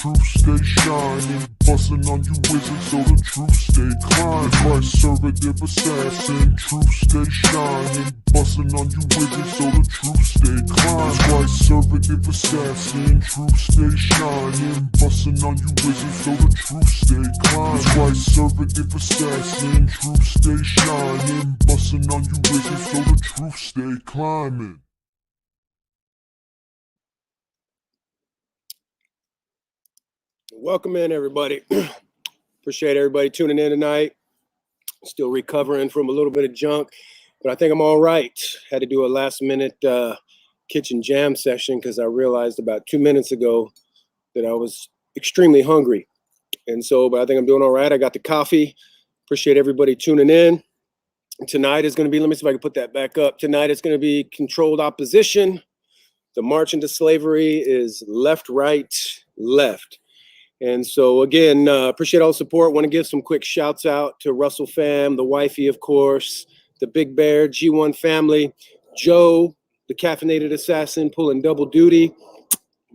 truth stay shining, busting on you wizards so the truth stay climbing. Conservative assassin, truth stay shining, busting on you wizards so the truth stay climbing. Conservative assassin, truth stay shining, busting on you wizards so the truth stay climbing. Conservative assassin, truth stay shining, busting on you wizards so the truth stay climbing. Welcome in, everybody. Appreciate everybody tuning in tonight. Still recovering from a little bit of junk, but I think I'm all right. Had to do a last-minute kitchen jam session because I realized about 2 minutes ago that I was extremely hungry. And so, but I think I'm doing all right. I got the coffee. Appreciate everybody tuning in. Tonight is going to be, let me see if I can put that back up. Tonight it's going to be controlled opposition. The march into slavery is left, right, left. And so, again, appreciate all the support. Want to give some quick shouts out to Russell Fam, the wifey, of course, the Big Bear, G1 family, Joe, the caffeinated assassin, pulling double duty.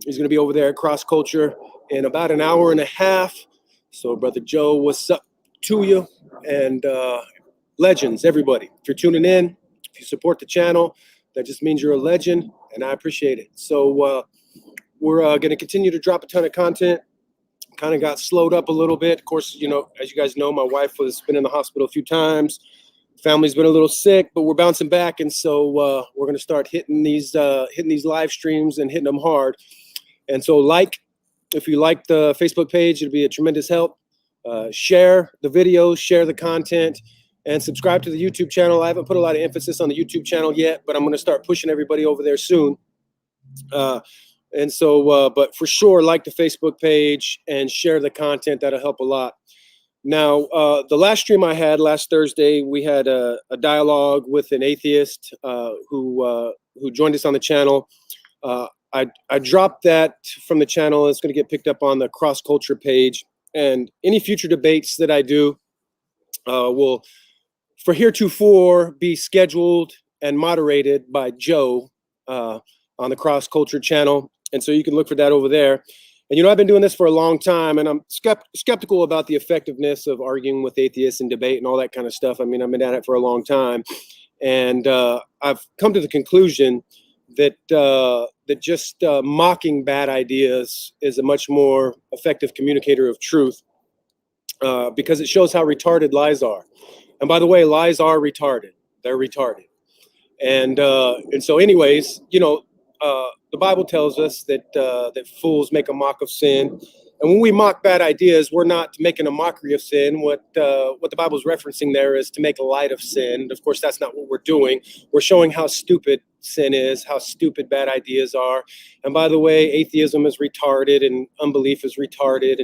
He's going to be over there at Cross Culture in about an hour and a half. So, Brother Joe, what's up to you? And legends, everybody. If you're tuning in, if you support the channel, that just means you're a legend, and I appreciate it. So we're going to continue to drop a ton of content. Kind of got slowed up a little bit. Of course, you know, as you guys know, my wife has been in the hospital a few times. Family's been a little sick, but we're bouncing back, and so we're going to start hitting these live streams and hitting them hard. And so, if you like the Facebook page, it'd be a tremendous help. Share the videos, share the content, and subscribe to the YouTube channel. I haven't put a lot of emphasis on the YouTube channel yet, but I'm going to start pushing everybody over there soon. And so, but for sure, like the Facebook page and share the content. That'll help a lot. Now, the last stream I had last Thursday, we had a dialogue with an atheist who joined us on the channel. I dropped that from the channel. It's going to get picked up on the Cross Culture page. And any future debates that I do will, for heretofore, be scheduled and moderated by Joe on the Cross Culture channel. And so you can look for that over there. And, you know, I've been doing this for a long time, and I'm skeptical about the effectiveness of arguing with atheists and debate and all that kind of stuff. I mean, I've been at it for a long time. And I've come to the conclusion that just mocking bad ideas is a much more effective communicator of truth because it shows how retarded lies are. And by the way, lies are retarded. They're retarded. And so anyways, you know, the Bible tells us that fools make a mock of sin. And when we mock bad ideas, we're not making a mockery of sin. What the Bible's referencing there is to make light of sin. Of course, that's not what we're doing. We're showing how stupid sin is, how stupid bad ideas are. And by the way, atheism is retarded, and unbelief is retarded,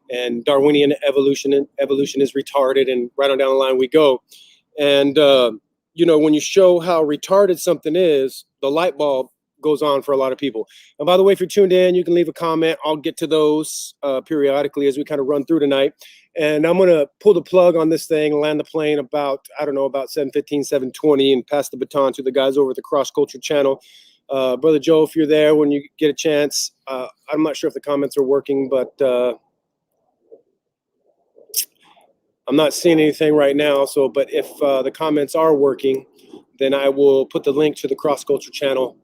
and Darwinian evolution is retarded, and right on down the line we go. And you know, when you show how retarded something is, the light bulb goes on for a lot of people. And by the way, if you're tuned in, you can leave a comment. I'll get to those periodically as we kind of run through tonight. And I'm going to pull the plug on this thing, land the plane about, I don't know, about 7:15, 7:20, and pass the baton to the guys over at the Cross Culture channel. Brother Joe, if you're there when you get a chance, I'm not sure if the comments are working, but I'm not seeing anything right now. So, but if the comments are working, then I will put the link to the Cross Culture channel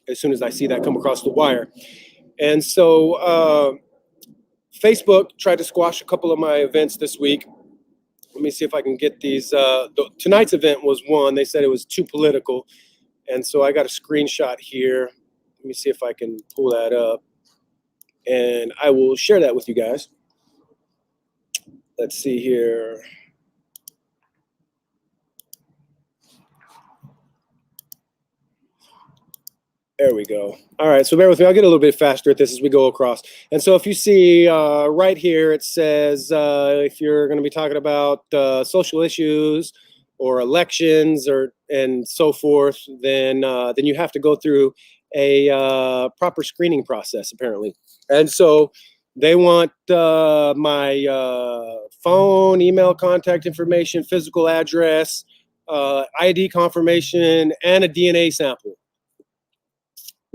as soon as I see that come across the wire. And so Facebook tried to squash a couple of my events this week. Let me see if I can get these. Tonight's event was one. They said it was too political. And so I got a screenshot here. Let me see if I can pull that up. And I will share that with you guys. Let's see here. There we go. All right, so bear with me. I'll get a little bit faster at this as we go across. And so if you see right here, it says if you're going to be talking about social issues or elections and so forth, then you have to go through a proper screening process, apparently. And so they want my phone, email, contact information, physical address, ID confirmation, and a DNA sample.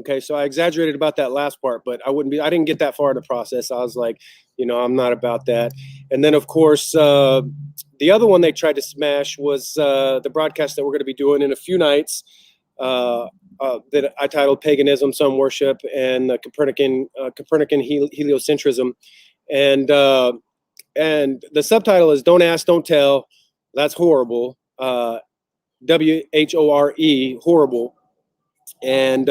Okay, so I exaggerated about that last part, but I didn't get that far in the process. I was like, I'm not about that. And then, of course, the other one they tried to smash was the broadcast that we're going to be doing in a few nights that I titled Paganism, Sun Worship, and Copernican Heliocentrism. And the subtitle is Don't Ask, Don't Tell. That's horrible. WHORE, horrible. And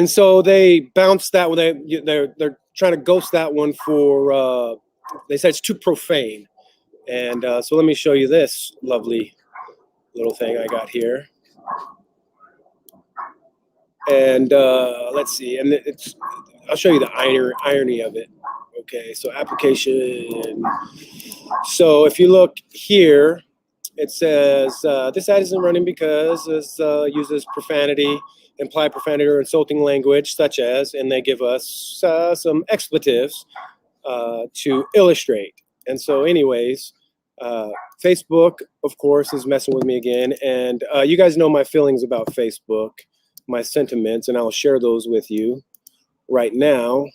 so they bounced that one. They're trying to ghost that one for. They said it's too profane, and so let me show you this lovely little thing I got here. And let's see, and I'll show you the irony of it. Okay, so application. So if you look here, it says this ad isn't running because it uses profanity, implied profanity, or insulting language, such as, and they give us some expletives to illustrate. And so, anyways, Facebook, of course, is messing with me again. And you guys know my feelings about Facebook, my sentiments, and I'll share those with you right now.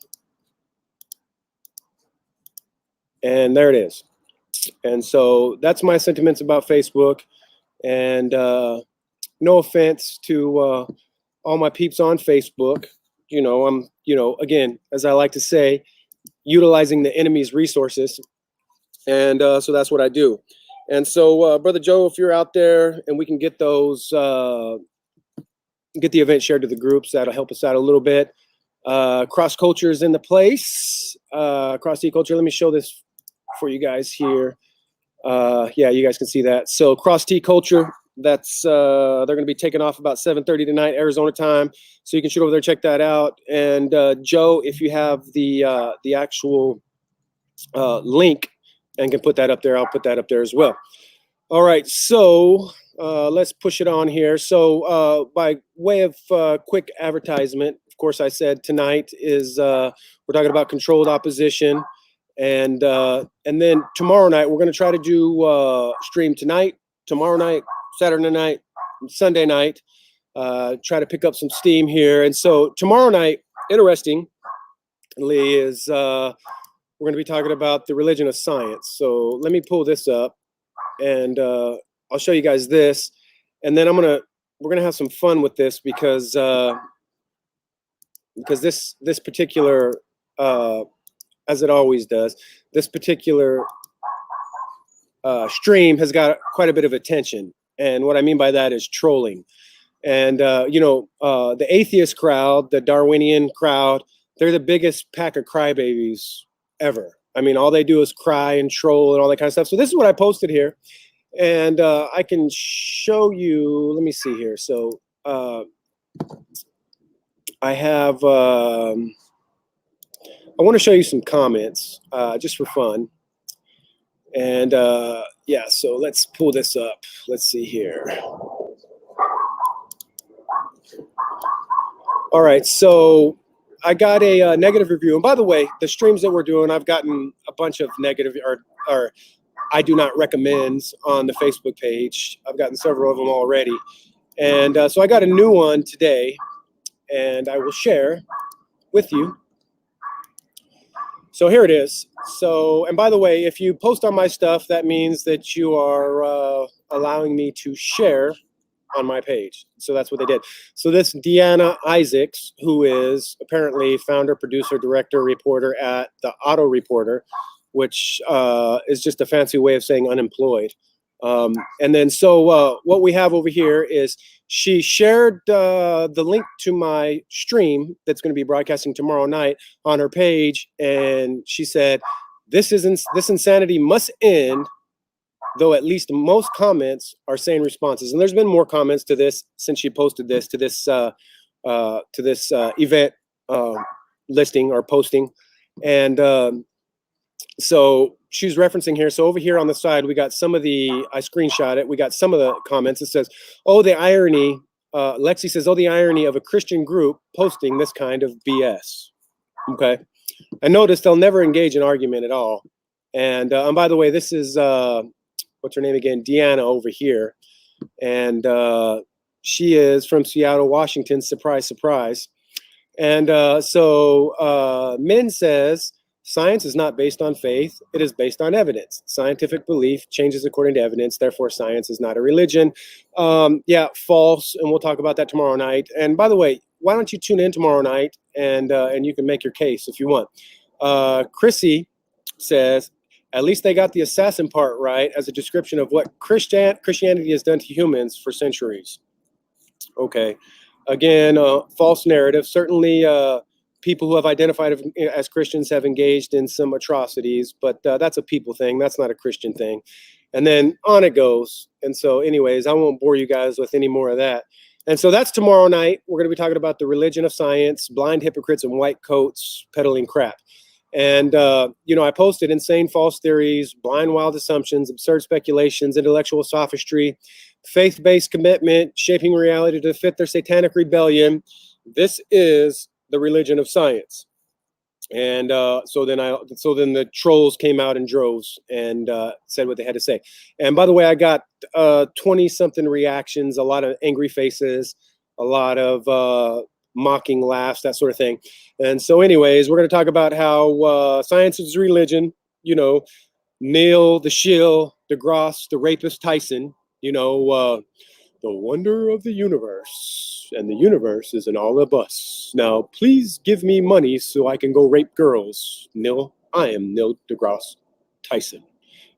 And there it is. And so that's my sentiments about Facebook. And no offense to all my peeps on Facebook. I'm, again, as I like to say, utilizing the enemy's resources. And so that's what I do. And so, Brother Joe, if you're out there and we can get those, get the event shared to the groups, that'll help us out a little bit. Cross culture is in the place. Cross T culture. Let me show this for you guys here. Yeah, you guys can see that. So Cross T culture, that's they're going to be taking off about 7:30 tonight, Arizona time. So you can shoot over there, check that out. And Joe, if you have the actual link and can put that up there, I'll put that up there as well. All right, so let's push it on here. So by way of quick advertisement, of course, I said tonight is we're talking about controlled opposition. And then tomorrow night, we're going to try to do stream tonight, tomorrow night, Saturday night, Sunday night, try to pick up some steam here. And so tomorrow night, interestingly, is we're going to be talking about the religion of science. So let me pull this up and I'll show you guys this. And then we're going to have some fun with this because this particular, as it always does, this particular stream has got quite a bit of attention. And what I mean by that is trolling. And, the atheist crowd, the Darwinian crowd, they're the biggest pack of crybabies ever. I mean, all they do is cry and troll and all that kind of stuff. So this is what I posted here. And I can show you, let me see here. So I have... I want to show you some comments just for fun. And yeah, so let's pull this up. Let's see here. All right, so I got a negative review. And by the way, the streams that we're doing, I've gotten a bunch of negative or I do not recommends on the Facebook page. I've gotten several of them already. And so I got a new one today, and I will share with you. So here it is. So, and by the way, if you post on my stuff, that means that you are allowing me to share on my page. So that's what they did. So this Deanna Isaacs, who is apparently founder, producer, director, reporter at the Auto Reporter, which is just a fancy way of saying unemployed. And then so what we have over here is she shared the link to my stream that's going to be broadcasting tomorrow night on her page. And she said, this insanity must end, though at least most comments are sane responses. And there's been more comments to this since she posted this to this event listing or posting. And so she's referencing here. So over here on the side, we got some of I screenshot it. We got some of the comments. It says, oh, the irony. Lexi says, oh, the irony of a Christian group posting this kind of BS. Okay. And notice they'll never engage in argument at all. And by the way, this is, what's her name again? Deanna over here. And she is from Seattle, Washington. Surprise, surprise. And so Min says, science is not based on faith. It is based on evidence. Scientific belief changes according to evidence. Therefore, science is not a religion. Yeah, false. And we'll talk about that tomorrow night. And by the way, why don't you tune in tomorrow night and you can make your case if you want. Chrissy says, at least they got the assassin part right as a description of what Christianity has done to humans for centuries. Okay. Again, false narrative. Certainly, people who have identified as Christians have engaged in some atrocities, but that's a people thing. That's not a Christian thing. And then on it goes. And so anyways, I won't bore you guys with any more of that. And so that's tomorrow night. We're going to be talking about the religion of science, blind hypocrites in white coats peddling crap. And, I posted insane false theories, blind wild assumptions, absurd speculations, intellectual sophistry, faith-based commitment, shaping reality to fit their satanic rebellion. This is the religion of science. And so then the trolls came out in droves and said what they had to say. And by the way, I got 20-something reactions, a lot of angry faces, a lot of mocking laughs, that sort of thing. And so anyways, we're going to talk about how science is religion, Neil, the shill, deGrasse, the rapist Tyson, the wonder of the universe, and the universe is in all of us. Now, please give me money so I can go rape girls. Neil, I am Neil deGrasse Tyson.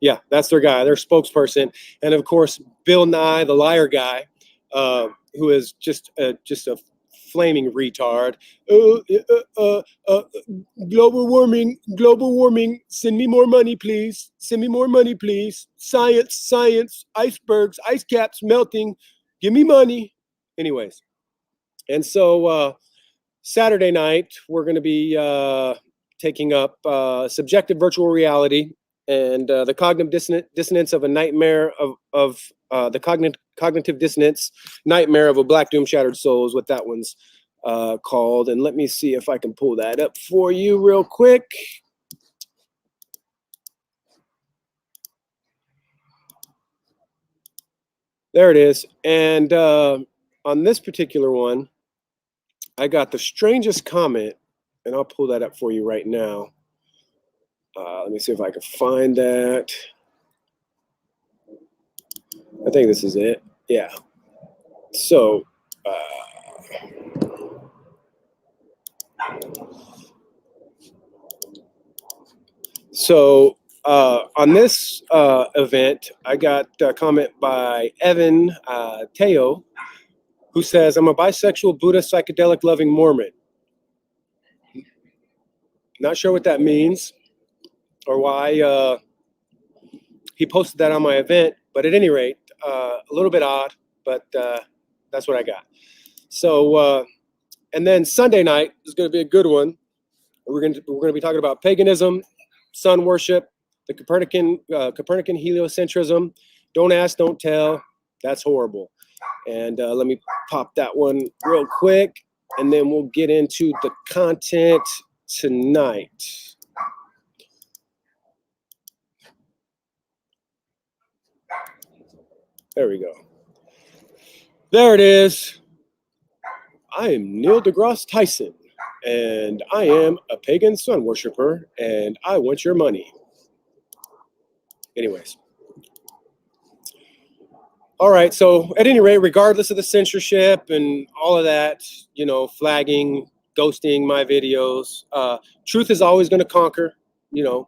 Yeah, that's their guy, their spokesperson. And of course, Bill Nye, the liar guy, who is just a flaming retard. Global warming. Send me more money, please. Science, icebergs, ice caps melting. Give me money. Anyways, and so Saturday night, we're going to be taking up subjective virtual reality and the cognitive dissonance of a nightmare of the cognitive dissonance nightmare of a black doom shattered soul is what that one's called. And let me see if I can pull that up for you real quick. There it is. And on this particular one, I got the strangest comment, and I'll pull that up for you right now. Let me see if I can find that. I think this is it. Yeah. So, on this event, I got a comment by Evan Teo, who says, I'm a bisexual, Buddhist, psychedelic loving Mormon. Not sure what that means or why he posted that on my event, but at any rate, a little bit odd, but that's what I got. So, and then Sunday night is going to be a good one. We're going to be talking about paganism, sun worship, the Copernican heliocentrism. Don't ask, don't tell. That's horrible. And let me pop that one real quick, and then we'll get into the content tonight. There we go. There it is. I am Neil deGrasse Tyson, and I am a pagan sun worshiper, and I want your money. Anyways. All right, so at any rate, regardless of the censorship and all of that, flagging, ghosting my videos, truth is always going to conquer. You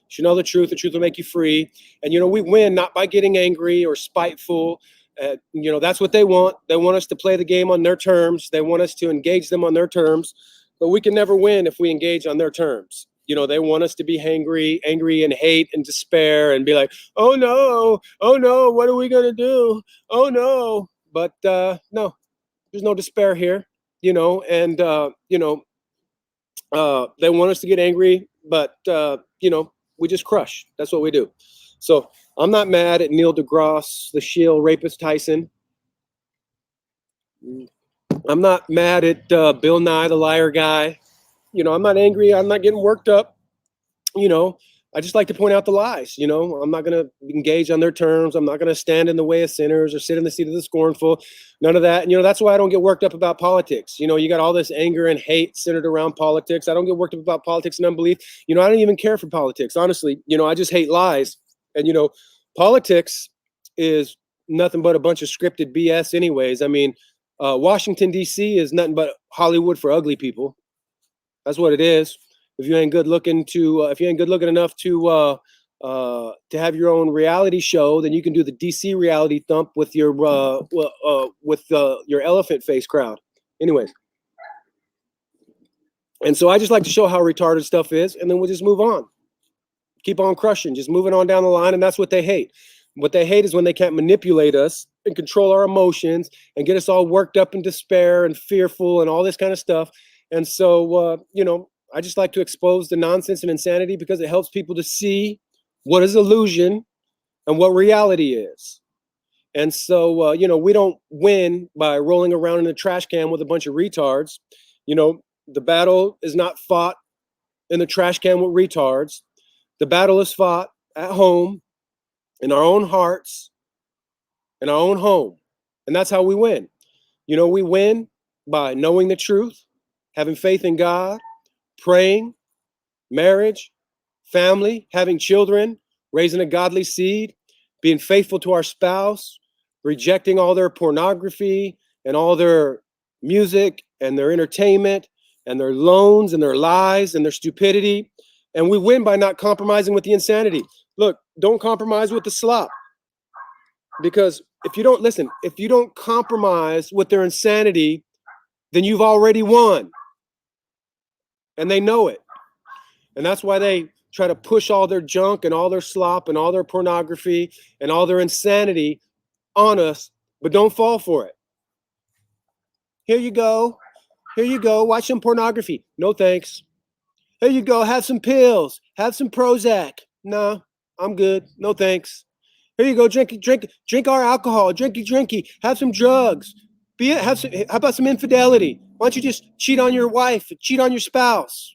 should know the truth will make you free. And, we win not by getting angry or spiteful. That's what they want. They want us to play the game on their terms. They want us to engage them on their terms. But we can never win if we engage on their terms. They want us to be angry and hate and despair and be like, oh no, what are we going to do? Oh no. But no, there's no despair here, and, they want us to get angry, but, we just crush. That's what we do. So I'm not mad at Neil deGrasse, the shill rapist Tyson. I'm not mad at Bill Nye, the liar guy. I'm not angry. I'm not getting worked up. I just like to point out the lies. You know, I'm not going to engage on their terms. I'm not going to stand in the way of sinners or sit in the seat of the scornful. None of that. And, you know, that's why I don't get worked up about politics. You know, you got all this anger and hate centered around politics. I don't get worked up about politics and unbelief. You know, I don't even care for politics, honestly. You know, I just hate lies. And, you know, politics is nothing but a bunch of scripted BS anyways. I mean, Washington, D.C. is nothing but Hollywood for ugly people. That's what it is. If you ain't good looking enough to have your own reality show, then you can do the DC reality thump with your your elephant face crowd. Anyways, and so I just like to show how retarded stuff is, and then we'll just move on, keep on crushing, just moving on down the line, and that's what they hate. What they hate is when they can't manipulate us and control our emotions and get us all worked up in despair and fearful and all this kind of stuff. And so, you know, I just like to expose the nonsense and insanity because it helps people to see what is illusion and what reality is. And so, you know, we don't win by rolling around in a trash can with a bunch of retards. You know, the battle is not fought in the trash can with retards. The battle is fought at home, in our own hearts, in our own home. And that's how we win. You know, we win by knowing the truth, having faith in God, praying, marriage, family, having children, raising a godly seed, being faithful to our spouse, rejecting all their pornography and all their music and their entertainment and their loans and their lies and their stupidity. And we win by not compromising with the insanity. Look, don't compromise with the slop. Because if you don't compromise with their insanity, then you've already won. And they know it. And that's why they try to push all their junk and all their slop and all their pornography and all their insanity on us, but don't fall for it. Here you go. Here you go. Watch some pornography. No thanks. Here you go. Have some pills. Have some Prozac. No, I'm good. No thanks. Here you go. Drink our alcohol. Drinky. Have some drugs. How about some infidelity? Why don't you just cheat on your wife, cheat on your spouse?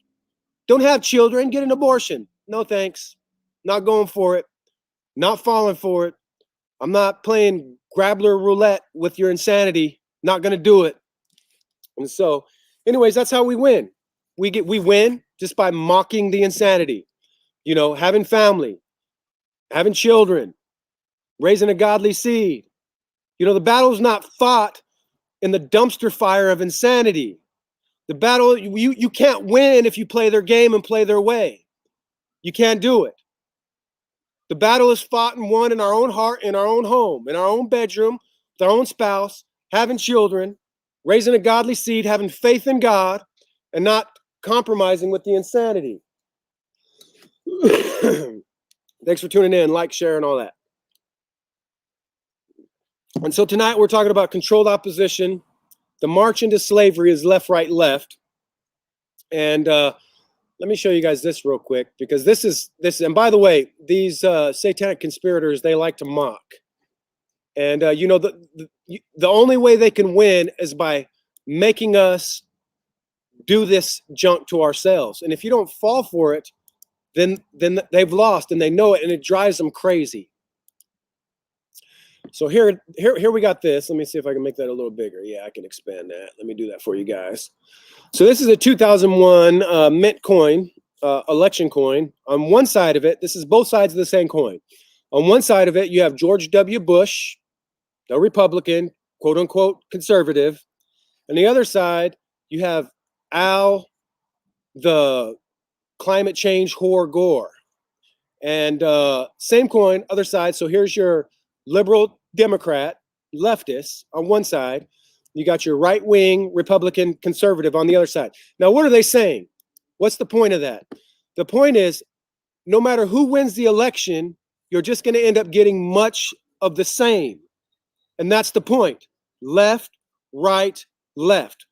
Don't have children, get an abortion. No thanks. Not going for it. Not falling for it. I'm not playing grabbler roulette with your insanity. Not going to do it. And so, anyways, that's how we win. We win just by mocking the insanity. You know, having family, having children, raising a godly seed. You know, the battle's not fought in the dumpster fire of insanity. The battle, you can't win if you play their game and play their way. You can't do it. The battle is fought and won in our own heart, in our own home, in our own bedroom, with our own spouse, having children, raising a godly seed, having faith in God, and not compromising with the insanity. Thanks for tuning in. Like, share, and all that. And so tonight we're talking about controlled opposition. The march into slavery is left, right, left. And let me show you guys this real quick, because this is, and by the way, these satanic conspirators, they like to mock. And, you know, the only way they can win is by making us do this junk to ourselves. And if you don't fall for it, then they've lost, and they know it, and it drives them crazy. So here we got this. Let me see if I can make that a little bigger. Yeah, I can expand that. Let me do that for you guys. So this is a 2001 mint coin, election coin. On one side of it, this is both sides of the same coin. On one side of it, you have George W. Bush, a Republican, quote unquote conservative. On the other side, you have Al, the climate change whore Gore. And same coin, other side. So here's your liberal Democrat, leftist on one side. You got your right-wing Republican conservative on the other side. Now, what are they saying? What's the point of that? The point is, no matter who wins the election, you're just going to end up getting much of the same. And that's the point. Left, right, left.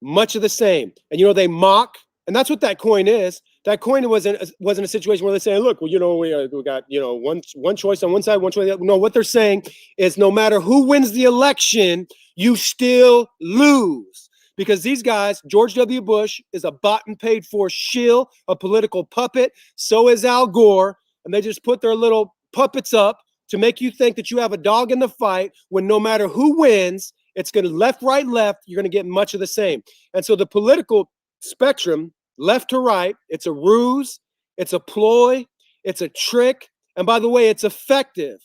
Much of the same. And, you know, they mock. And that's what that coin is. That coin wasn't a situation where they're saying, look, well, you know, we got, you know, one choice on one side, one choice on the other. No, what they're saying is no matter who wins the election, you still lose. because these guys, George W. Bush is a bought and paid for shill, a political puppet. So is Al Gore. And they just put their little puppets up to make you think that you have a dog in the fight, when no matter who wins, it's going to left, right, left. You're going to get much of the same. And so the political spectrum, left to right, it's a ruse, it's a ploy, it's a trick. And by the way, it's effective.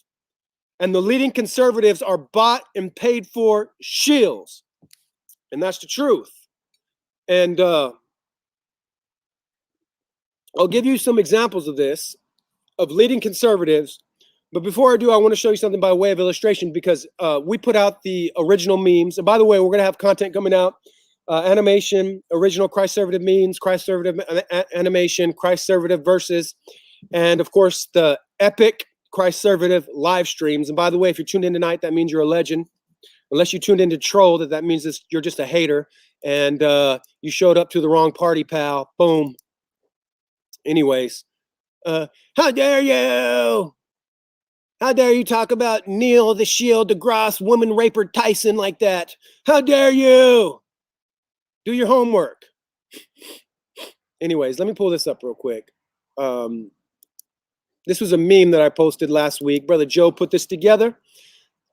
And the leading conservatives are bought and paid for shills. And that's the truth. And I'll give you some examples of this, of leading conservatives. But before I do, I want to show you something by way of illustration, because we put out the original memes. And by the way, we're going to have content coming out. Animation, original Christ-servative memes, Christ-servative animation, Christ-servative verses, and of course, the epic Christ-servative live streams. And by the way, if you're tuned in tonight, that means you're a legend. Unless you tuned in to troll, that means you're just a hater, and you showed up to the wrong party, pal. Boom. Anyways, how dare you? How dare you talk about Neil the Shield deGrasse woman raper Tyson like that? How dare you? Do your homework. Anyways, let me pull this up real quick. This was a meme that I posted last week. Brother Joe put this together.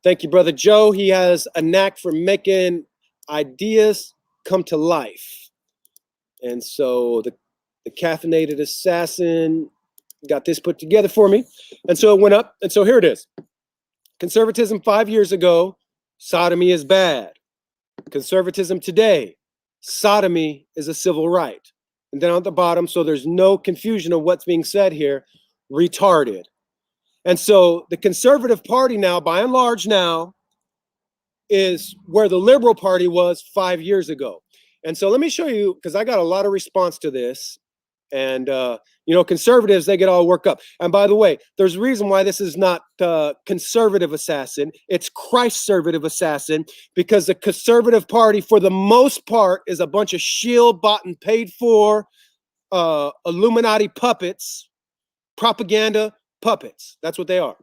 Thank you, Brother Joe. He has a knack for making ideas come to life. And so the caffeinated assassin got this put together for me. And so it went up. And so here it is. Conservatism 5 years ago, sodomy is bad. Conservatism today, sodomy is a civil right. And then on the bottom, so there's no confusion of what's being said here, retarded. And so the Conservative Party now, by and large now, is where the Liberal Party was 5 years ago. And so let me show you, because I got a lot of response to this. And, conservatives, they get all worked up. And by the way, there's a reason why this is not conservative assassin. It's Christ-servative assassin, because the Conservative Party, for the most part, is a bunch of shield bought and paid for Illuminati puppets, propaganda puppets. That's what they are.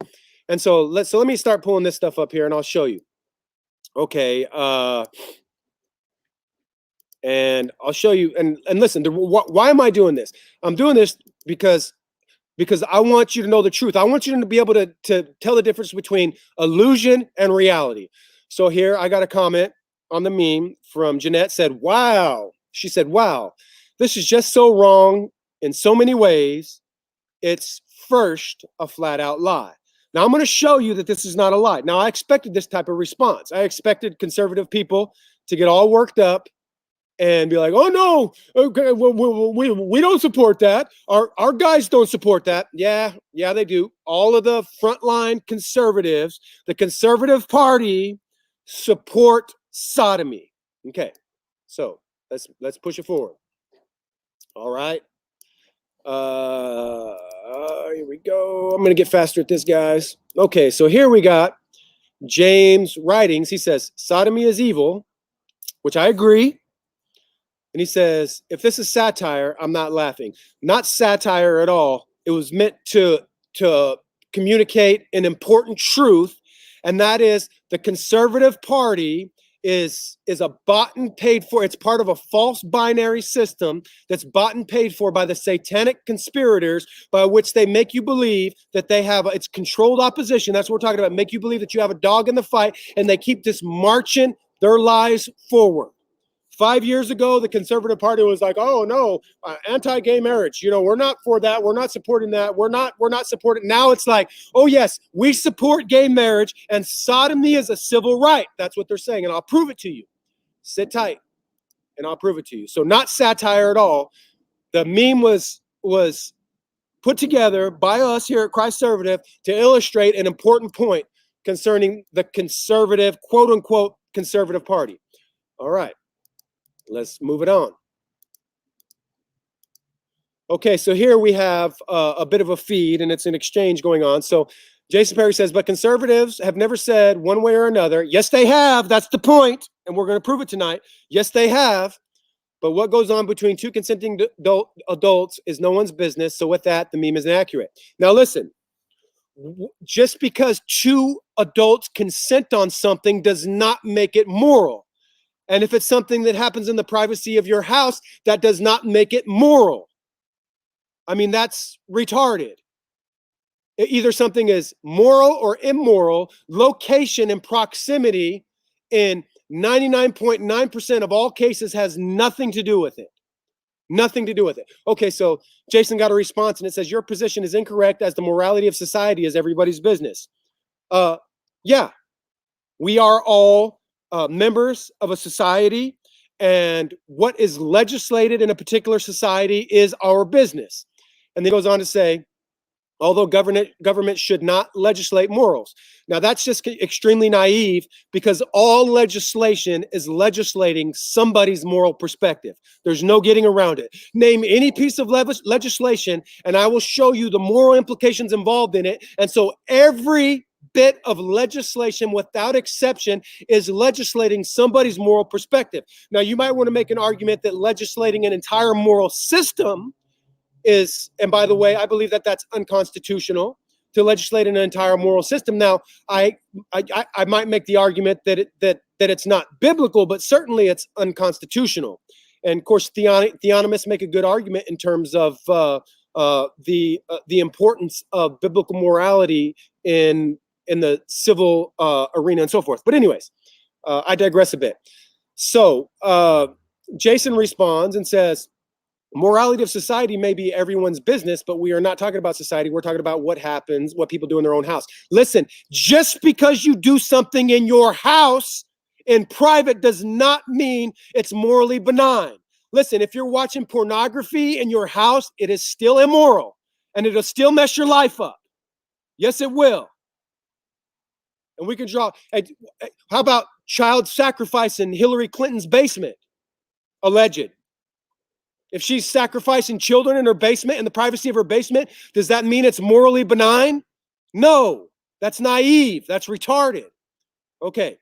And so let me start pulling this stuff up here, and I'll show you. Okay. And I'll show you. And listen, why am I doing this? I'm doing this because I want you to know the truth. I want you to be able to tell the difference between illusion and reality. So here I got a comment on the meme from Jeanette. Said, wow. She said, wow, this is just so wrong in so many ways. It's first a flat out lie. Now I'm going to show you that this is not a lie. Now I expected this type of response. I expected conservative people to get all worked up and be like, oh no, okay, we don't support that. Our guys don't support that. Yeah, they do. All of the frontline conservatives, the Conservative Party, support sodomy. Okay, so let's push it forward. All right. Here we go. I'm gonna get faster at this, guys. Okay, so here we got James' writings. He says sodomy is evil, which I agree. And he says, if this is satire, I'm not laughing. Not satire at all. It was meant to communicate an important truth, and that is the Conservative Party is a bought and paid for. It's part of a false binary system that's bought and paid for by the satanic conspirators, by which they make you believe that they have it's controlled opposition. That's what we're talking about. Make you believe that you have a dog in the fight, and they keep this marching their lies forward. 5 years ago, the Conservative Party was like, oh no, anti-gay marriage. We're not for that. We're not supporting that. We're not supporting. Now it's like, oh yes, we support gay marriage, and sodomy is a civil right. That's what they're saying. And I'll prove it to you. Sit tight and I'll prove it to you. So not satire at all. The meme was put together by us here at Christ-servative to illustrate an important point concerning the conservative, quote unquote, Conservative Party. All right. Let's move it on. Okay, so here we have a bit of a feed, and it's an exchange going on. So Jason Perry says, but conservatives have never said one way or another. Yes, they have. That's the point, and we're going to prove it tonight. Yes, they have. But what goes on between two consenting adults is no one's business. So with that, the meme is inaccurate. Now listen, just because two adults consent on something does not make it moral. And if it's something that happens in the privacy of your house, that does not make it moral. I mean, that's retarded. Either something is moral or immoral. Location and proximity in 99.9% of all cases has nothing to do with it. Nothing to do with it. Okay, so Jason got a response and it says, your position is incorrect as the morality of society is everybody's business. Yeah, we are all members of a society, and what is legislated in a particular society is our business. And then goes on to say, although government should not legislate morals. Now, that's just extremely naive, because all legislation is legislating somebody's moral perspective. There's no getting around it. Name any piece of legislation, and I will show you the moral implications involved in it. And so every bit of legislation, without exception, is legislating somebody's moral perspective. Now, you might want to make an argument that legislating an entire moral system is, and by the way, I believe that that's unconstitutional to legislate an entire moral system. Now, I might make the argument that it's not biblical, but certainly it's unconstitutional. And of course, theonomists make a good argument in terms of the importance of biblical morality in the civil arena and so forth. But anyways, I digress a bit. So Jason responds and says, morality of society may be everyone's business, but we are not talking about society. We're talking about what happens, what people do in their own house. Listen, just because you do something in your house in private does not mean it's morally benign. Listen, if you're watching pornography in your house, it is still immoral, and it'll still mess your life up. Yes, it will. And we can draw. How about child sacrifice in Hillary Clinton's basement? Alleged. If she's sacrificing children in her basement, in the privacy of her basement, does that mean it's morally benign? No, that's naive. That's retarded. Okay.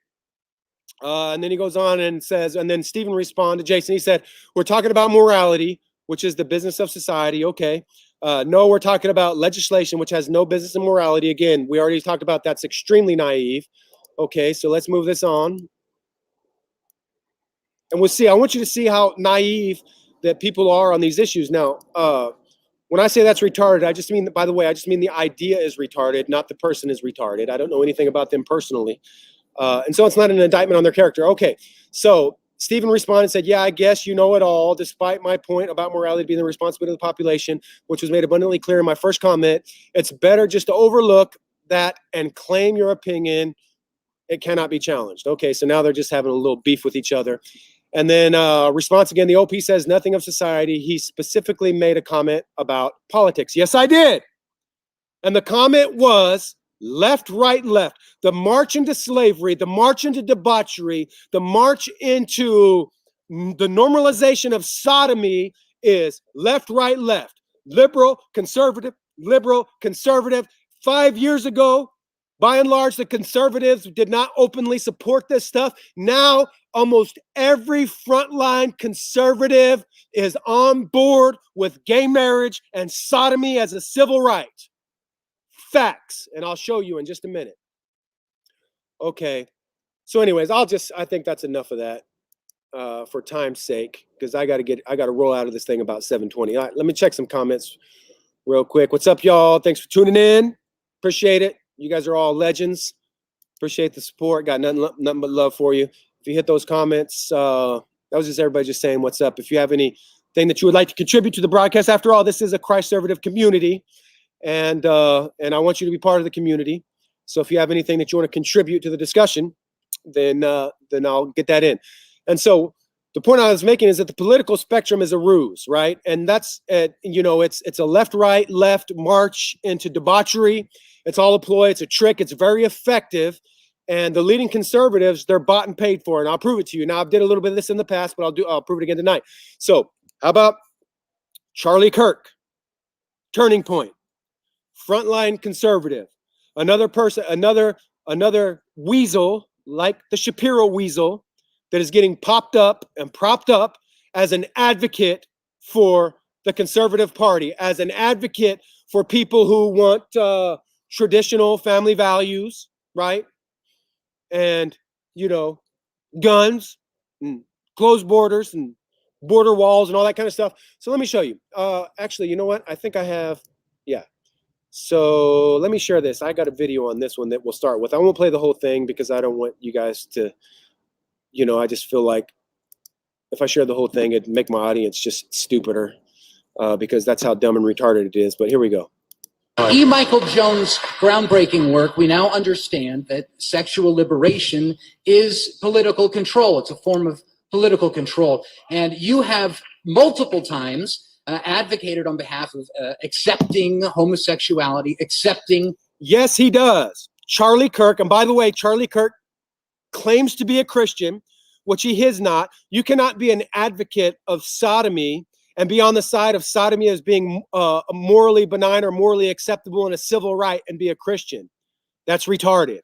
And then he goes on and says, and then Stephen responded to Jason. He said, we're talking about morality, which is the business of society. Okay. No, we're talking about legislation, which has no business in morality. Again, we already talked about that's extremely naive. Okay, so let's move this on. And we'll see. I want you to see how naive that people are on these issues. Now, when I say that's retarded, I just mean, by the way, I just mean the idea is retarded, not the person is retarded. I don't know anything about them personally. And so it's not an indictment on their character. Okay, so Stephen responded and said, yeah, I guess you know it all, despite my point about morality being the responsibility of the population, which was made abundantly clear in my first comment. It's better just to overlook that and claim your opinion. It cannot be challenged. Okay, so now they're just having a little beef with each other. And then response again, the OP says nothing of society. He specifically made a comment about politics. Yes, I did. And the comment was left, right, left. The march into slavery, the march into debauchery, the march into the normalization of sodomy is left, right, left. Liberal, conservative, liberal, conservative. 5 years ago, by and large, the conservatives did not openly support this stuff. Now, almost every frontline conservative is on board with gay marriage and sodomy as a civil right. Facts. And I'll show you in just a minute. Okay. So anyways, I think that's enough of that for time's sake, because I got to roll out of this thing about 7:20. All right, let me check some comments real quick. What's up, y'all? Thanks for tuning in. Appreciate it. You guys are all legends. Appreciate the support. Got nothing but love for you. If you hit those comments, that was just everybody just saying what's up. If you have anything that you would like to contribute to the broadcast, after all, this is a Christ-servative community, and I want you to be part of the community. So if you have anything that you want to contribute to the discussion, then I'll get that in. And so the point I was making is that the political spectrum is a ruse, right? And that's it's a left-right left march into debauchery. It's all a ploy. It's a trick. It's very effective. And the leading conservatives, they're bought and paid for. And I'll prove it to you. Now, I've did a little bit of this in the past, but I'll prove it again tonight. So how about Charlie Kirk? Turning Point. Frontline conservative. Another person, another weasel, like the Shapiro weasel, that is getting popped up and propped up as an advocate for the conservative party, as an advocate for people who want traditional family values, right? And, guns. and closed borders and border walls and all that kind of stuff. So let me show you. Actually, you know what? I think I have, yeah. So let me share this. I got a video on this one that we'll start with. I won't play the whole thing because I don't want you guys to, you know, I just feel like if I share the whole thing, it'd make my audience just stupider because that's how dumb and retarded it is. But here we go. E. Michael Jones' groundbreaking work, we now understand that sexual liberation is political control. It's a form of political control. And you have multiple times advocated on behalf of accepting homosexuality, accepting. Yes, he does. Charlie Kirk, and by the way, Charlie Kirk claims to be a Christian, which he is not. You cannot be an advocate of sodomy and be on the side of sodomy as being morally benign or morally acceptable and a civil right and be a Christian. That's retarded.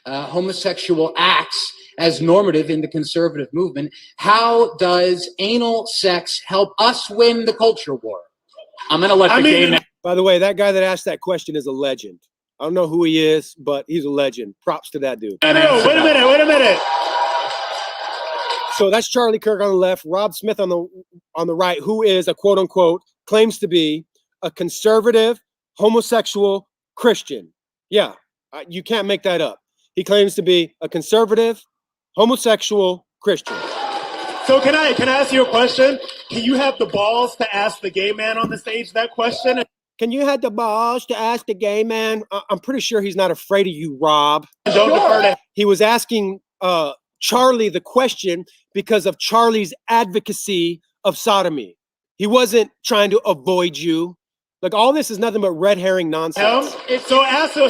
Homosexual acts as normative in the conservative movement. How does anal sex help us win the culture war? I'm going to let the gay man. By the way, that guy that asked that question is a legend. I don't know who he is, but he's a legend. Props to that dude. No, wait a minute. So that's Charlie Kirk on the left, Rob Smith on the right, who is a quote unquote claims to be a conservative, homosexual Christian. Yeah, you can't make that up. He claims to be a conservative, homosexual Christian. So can I ask you a question? Can you have the balls to ask the gay man on the stage that question? Can you have the balls to ask the gay man? I'm pretty sure he's not afraid of you, Rob. Don't defer to. He was asking Charlie the question because of Charlie's advocacy of sodomy. He wasn't trying to avoid you. Like, all this is nothing but red herring nonsense. So ask me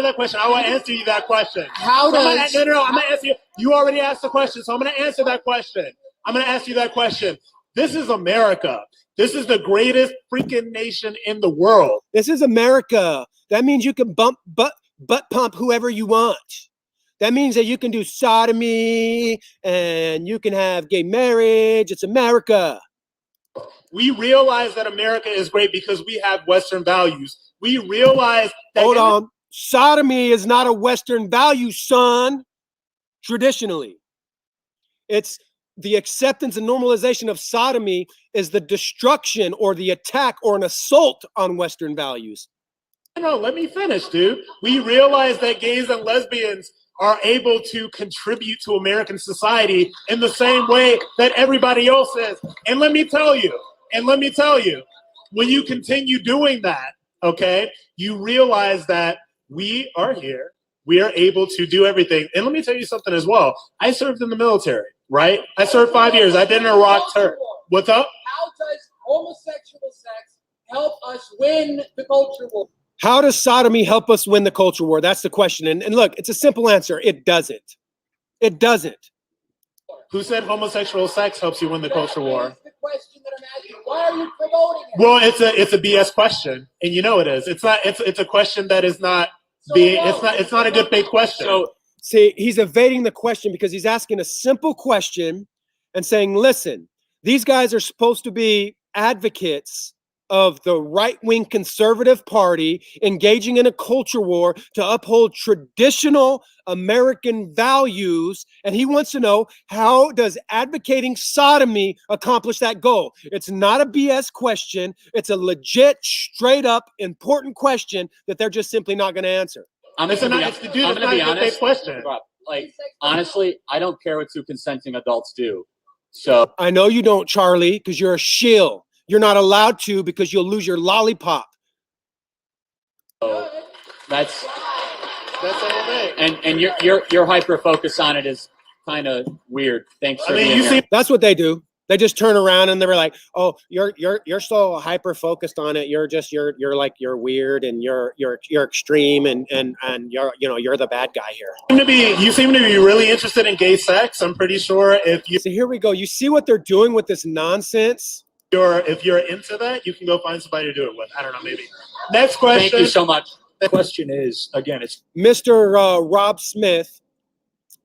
that question. I will answer you that question. How does... No, I'm going to answer you. You already asked the question, so I'm going to answer that question. I'm going to ask you that question. This is America. This is the greatest freaking nation in the world. This is America. That means you can butt pump whoever you want. That means that you can do sodomy and you can have gay marriage. It's America. We realize that America is great because we have Western values. We realize that... Hold on. Sodomy is not a Western value, son. Traditionally. It's the acceptance and normalization of sodomy is the destruction or the attack or an assault on Western values. No, let me finish, dude. We realize that gays and lesbians are able to contribute to American society in the same way that everybody else is. And let me tell you, when you continue doing that, okay, you realize that we are here, we are able to do everything. And let me tell you something as well. I served in the military, right? I served 5 years. I did an Iraq term. What's up? How does homosexual sex help us win the culture war? How does sodomy help us win the culture war? That's the question. And look, it's a simple answer. It doesn't. It doesn't. Who said homosexual sex helps you win the culture war? That's the question that I'm asking. Why are you promoting it? Well, it's a BS question, and you know it is. It's not. It's a question that is not being. It's not a good faith question. So, see, he's evading the question because he's asking a simple question and saying, "Listen, these guys are supposed to be advocates of the right-wing conservative party engaging in a culture war to uphold traditional American values." And he wants to know, how does advocating sodomy accomplish that goal? It's not a BS question. It's a legit, straight up, important question that they're just simply not going to answer. I'm going to be honest. Question. Like, honestly, I don't care what two consenting adults do. So I know you don't, Charlie, because you're a shill. You're not allowed to because you'll lose your lollipop. So that's the whole thing. And your hyper focus on it is kind of weird. Thanks for being here. That's what they do. They just turn around and they're like, "Oh, you're so hyper focused on it. You're weird and you're extreme and you're the bad guy here." You seem to be really interested in gay sex. I'm pretty sure if you. So here we go. You see what they're doing with this nonsense? If you're into that, you can go find somebody to do it with. I don't know, maybe. Next question. Thank you so much. The question is, again, it's Mr. Rob Smith,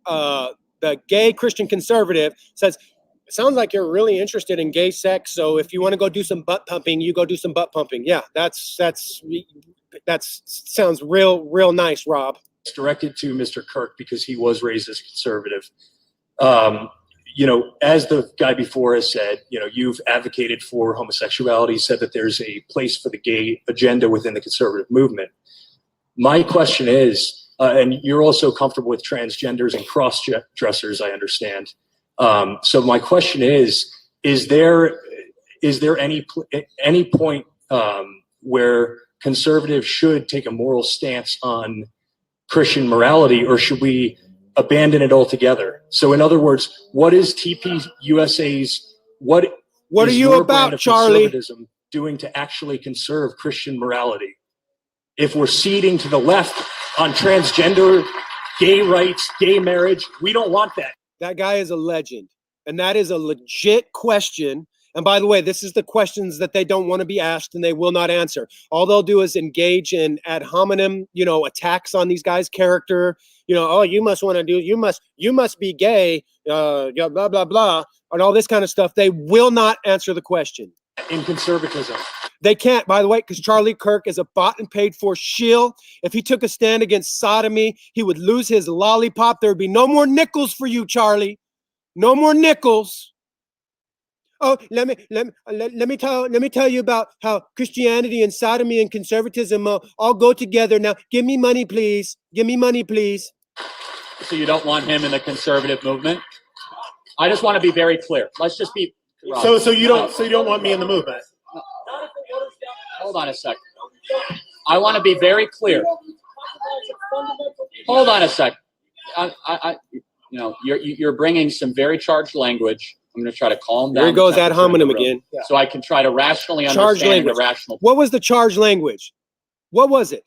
the gay Christian conservative, says, "It sounds like you're really interested in gay sex. So if you want to go do some butt pumping, you go do some butt pumping." Yeah, that sounds real nice, Rob. It's directed to Mr. Kirk because he was raised as a conservative. You know, as the guy before has said, you know, you've advocated for homosexuality, said that there's a place for the gay agenda within the conservative movement. My question is, and you're also comfortable with transgenders and cross-dressers, I understand. So my question is there any point where conservatives should take a moral stance on Christian morality, or should we abandon it altogether? So in other words, what is TPUSA's, what are you about, Charlie? Conservatism doing to actually conserve Christian morality? If we're ceding to the left on transgender, gay rights, gay marriage, we don't want that. That guy is a legend. And that is a legit question. And by the way, this is the questions that they don't want to be asked and they will not answer. All they'll do is engage in ad hominem, you know, attacks on these guys' character. You know, oh, you must want to do, you must be gay, blah, blah, blah, and all this kind of stuff. They will not answer the question. In conservatism. They can't, by the way, because Charlie Kirk is a bought and paid for shill. If he took a stand against sodomy, he would lose his lollipop. There would be no more nickels for you, Charlie. No more nickels. Oh, let me tell you about how Christianity and sodomy and conservatism all go together. Now, give me money, please. Give me money, please. So you don't want him in the conservative movement? I just want to be very clear. Let's just be. Rob, so you don't want me in the movement? Hold on a second. I want to be very clear. Hold on a second. You know, you're bringing some very charged language. I'm going to try to calm down. There goes ad hominem again. So I can try to rationally understand the rational. What was the charged language? What was it?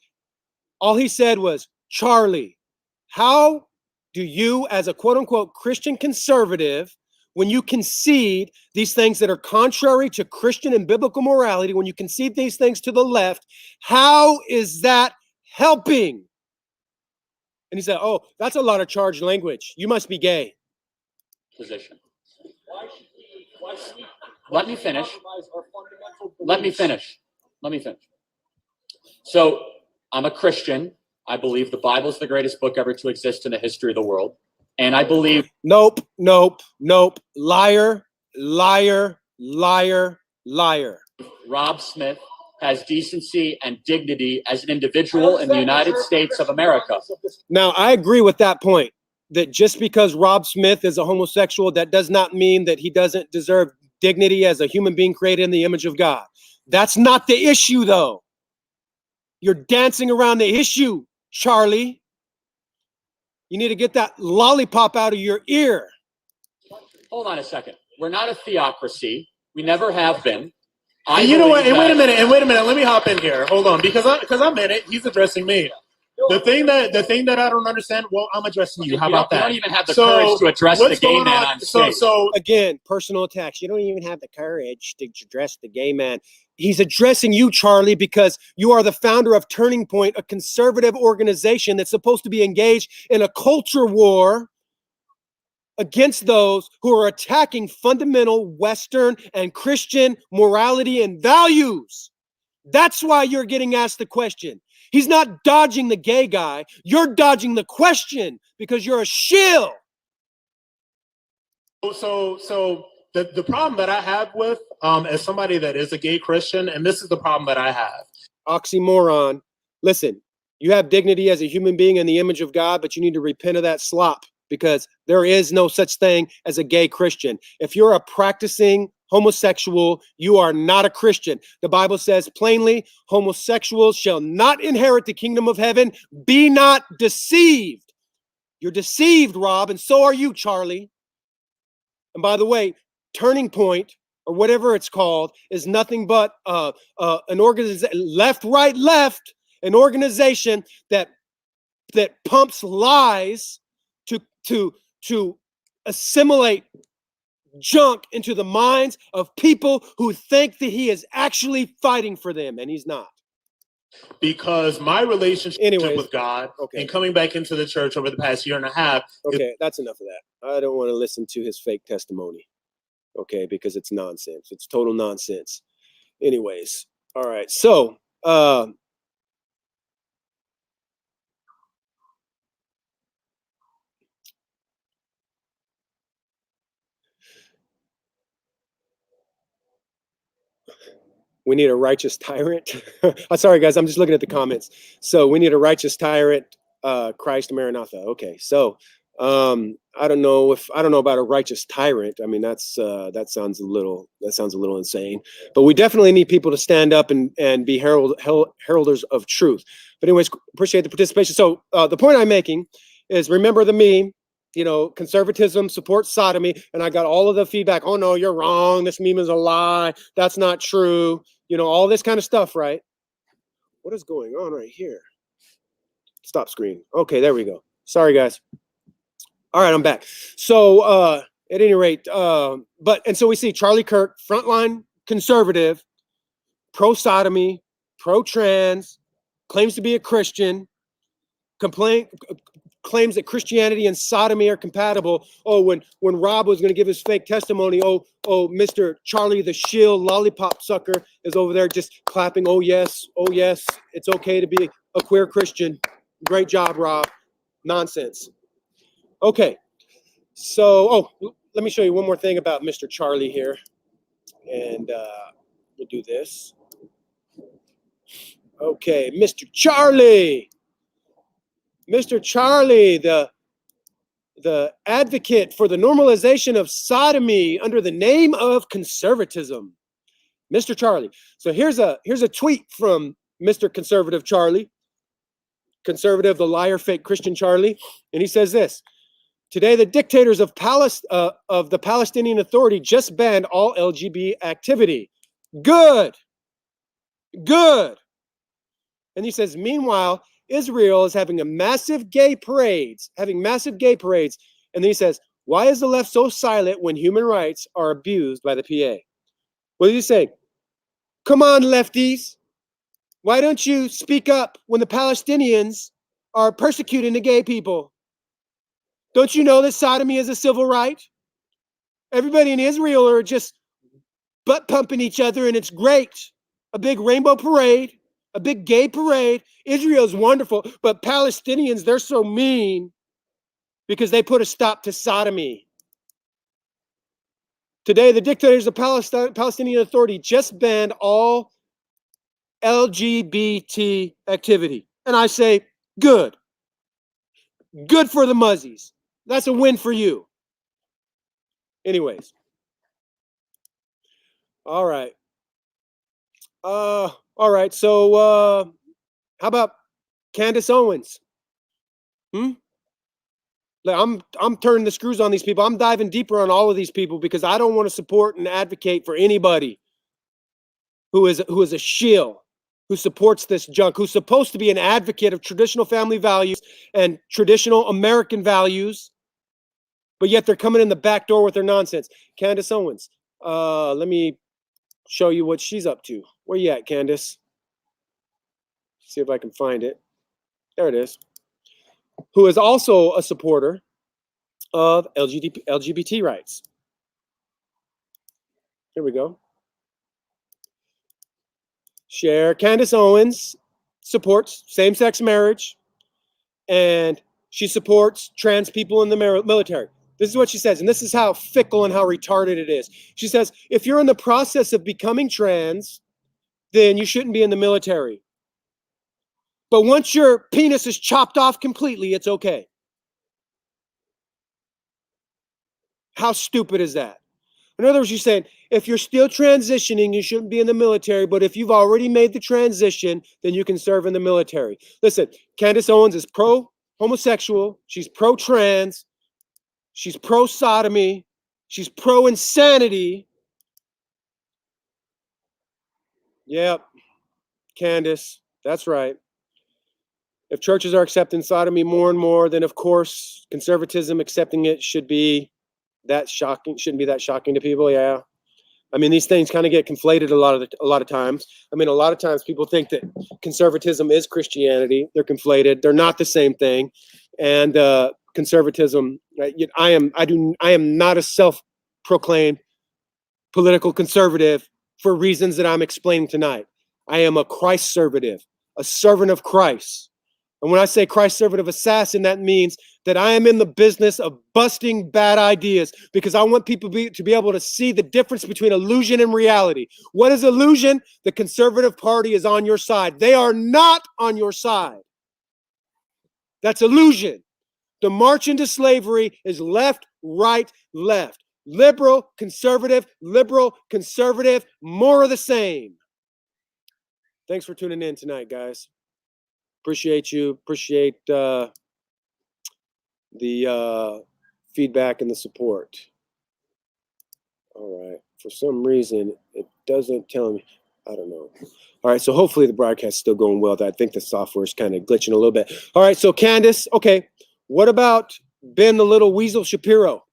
All he said was, Charlie, how do you, as a quote unquote Christian conservative, when you concede these things that are contrary to Christian and biblical morality, when you concede these things to the left, how is that helping? And he said, oh, that's a lot of charged language. You must be gay. Position. Let me finish. Let me finish. So I'm a Christian. I believe the Bible is the greatest book ever to exist in the history of the world. And I believe... Nope. Liar. Rob Smith has decency and dignity as an individual in the United States of America. Now, I agree with that point, that just because Rob Smith is a homosexual, that does not mean that he doesn't deserve dignity as a human being created in the image of God. That's not the issue, though. You're dancing around the issue, Charlie. You need to get that lollipop out of your ear. Hold on a second. We're not a theocracy. We never have been. You know what? And wait a minute. Let me hop in here. Hold on, because I'm in it. He's addressing me. The thing that I don't understand. Well, I'm addressing you. How about that? You don't even have the courage to address the gay man on stage. So again, personal attacks. You don't even have the courage to address the gay man. He's addressing you, Charlie, because you are the founder of Turning Point, a conservative organization that's supposed to be engaged in a culture war against those who are attacking fundamental Western and Christian morality and values. That's why you're getting asked the question. He's not dodging the gay guy. You're dodging the question because you're a shill. So the problem that I have with, as somebody that is a gay Christian, and this is the problem that I have. Oxymoron. Listen, you have dignity as a human being in the image of God, but you need to repent of that slop, because there is no such thing as a gay Christian. If you're a practicing homosexual, you are not a Christian. The Bible says plainly, homosexuals shall not inherit the kingdom of heaven. Be not deceived. You're deceived, Rob, and so are you, Charlie. And by the way, Turning Point, or whatever it's called, is nothing but an organization, left, right, left, an organization that pumps lies to assimilate junk into the minds of people who think that he is actually fighting for them, and he's not. Because my relationship with God and coming back into the church over the past year and a half. Okay, that's enough of that. I don't want to listen to his fake testimony. Okay, because it's nonsense. It's total nonsense. Anyways, all right. So, We need a righteous tyrant. Sorry, guys, I'm just looking at the comments. So we need a righteous tyrant, Christ Maranatha. Okay, so I don't know about a righteous tyrant. I mean, that sounds a little insane. But we definitely need people to stand up and be heralders of truth. But anyways, appreciate the participation. So the point I'm making is, remember the meme. You know, conservatism supports sodomy, and I got all of the feedback. Oh no, you're wrong. This meme is a lie. That's not true. You know, all this kind of stuff, right? What is going on right here? Stop screen. Okay, there we go. Sorry, guys. All right, I'm back. So at any rate, so we see Charlie Kirk, frontline conservative, pro-sodomy, pro-trans, claims to be a Christian, claims that Christianity and sodomy are compatible. Oh, when Rob was going to give his fake testimony, Mr. Charlie the shill lollipop sucker is over there just clapping. Oh yes, it's okay to be a queer Christian. Great job, Rob. Nonsense. Okay, so let me show you one more thing about Mr. Charlie here, and we'll do this. Okay, Mr. Charlie. Mr. Charlie, the advocate for the normalization of sodomy under the name of conservatism. Mr. Charlie. So here's a tweet from Mr. Conservative Charlie. Conservative, the liar, fake Christian Charlie. And he says this: today, the dictators of the Palestinian Authority just banned all LGBT activity. Good. And he says, meanwhile, Israel is having massive gay parades. And then he says, why is the left so silent when human rights are abused by the PA? What did he say? Come on, lefties. Why don't you speak up when the Palestinians are persecuting the gay people? Don't you know that sodomy is a civil right? Everybody in Israel are just butt pumping each other, and it's great. A big rainbow parade. A big gay parade. Israel's wonderful, but Palestinians, they're so mean because they put a stop to sodomy. Today, the dictators of Palestinian Authority just banned all LGBT activity. And I say, good. Good for the muzzies. That's a win for you. Anyways. All right. All right, so how about Candace Owens? Like, I'm turning the screws on these people. I'm diving deeper on all of these people because I don't want to support and advocate for anybody who is a shill, who supports this junk, who's supposed to be an advocate of traditional family values and traditional American values, but yet they're coming in the back door with their nonsense. Candace Owens, let me show you what she's up to. Where you at, Candace? See if I can find it. There it is. Who is also a supporter of LGBT rights. Here we go. Share. Candace Owens supports same-sex marriage, and she supports trans people in the military. This is what she says, and this is how fickle and how retarded it is. She says, if you're in the process of becoming trans, then you shouldn't be in the military. But once your penis is chopped off completely, it's okay. How stupid is that? In other words, she's saying, if you're still transitioning, you shouldn't be in the military, but if you've already made the transition, then you can serve in the military. Listen, Candace Owens is pro-homosexual, she's pro-trans, she's pro-sodomy, she's pro-insanity. Yep, Candace, that's right. If churches are accepting sodomy more and more, then of course conservatism accepting it shouldn't be that shocking to people. Yeah. I mean, these things kind of get conflated a lot of times. I mean, a lot of times people think that conservatism is Christianity. They're conflated. They're not the same thing. And conservatism, I am not a self-proclaimed political conservative for reasons that I'm explaining tonight. I am a Christ-servative, a servant of Christ. And when I say Christ-servative assassin, that means that I am in the business of busting bad ideas because I want people to be able to see the difference between illusion and reality. What is illusion? The conservative party is on your side. They are not on your side. That's illusion. The march into slavery is left, right, left. Liberal, conservative, more of the same. Thanks for tuning in tonight, guys. Appreciate you. Appreciate the feedback and the support. All right. For some reason, it doesn't tell me. I don't know. All right. So hopefully the broadcast is still going well. I think the software is kind of glitching a little bit. All right. So Candace, okay. What about Ben the Little Weasel Shapiro?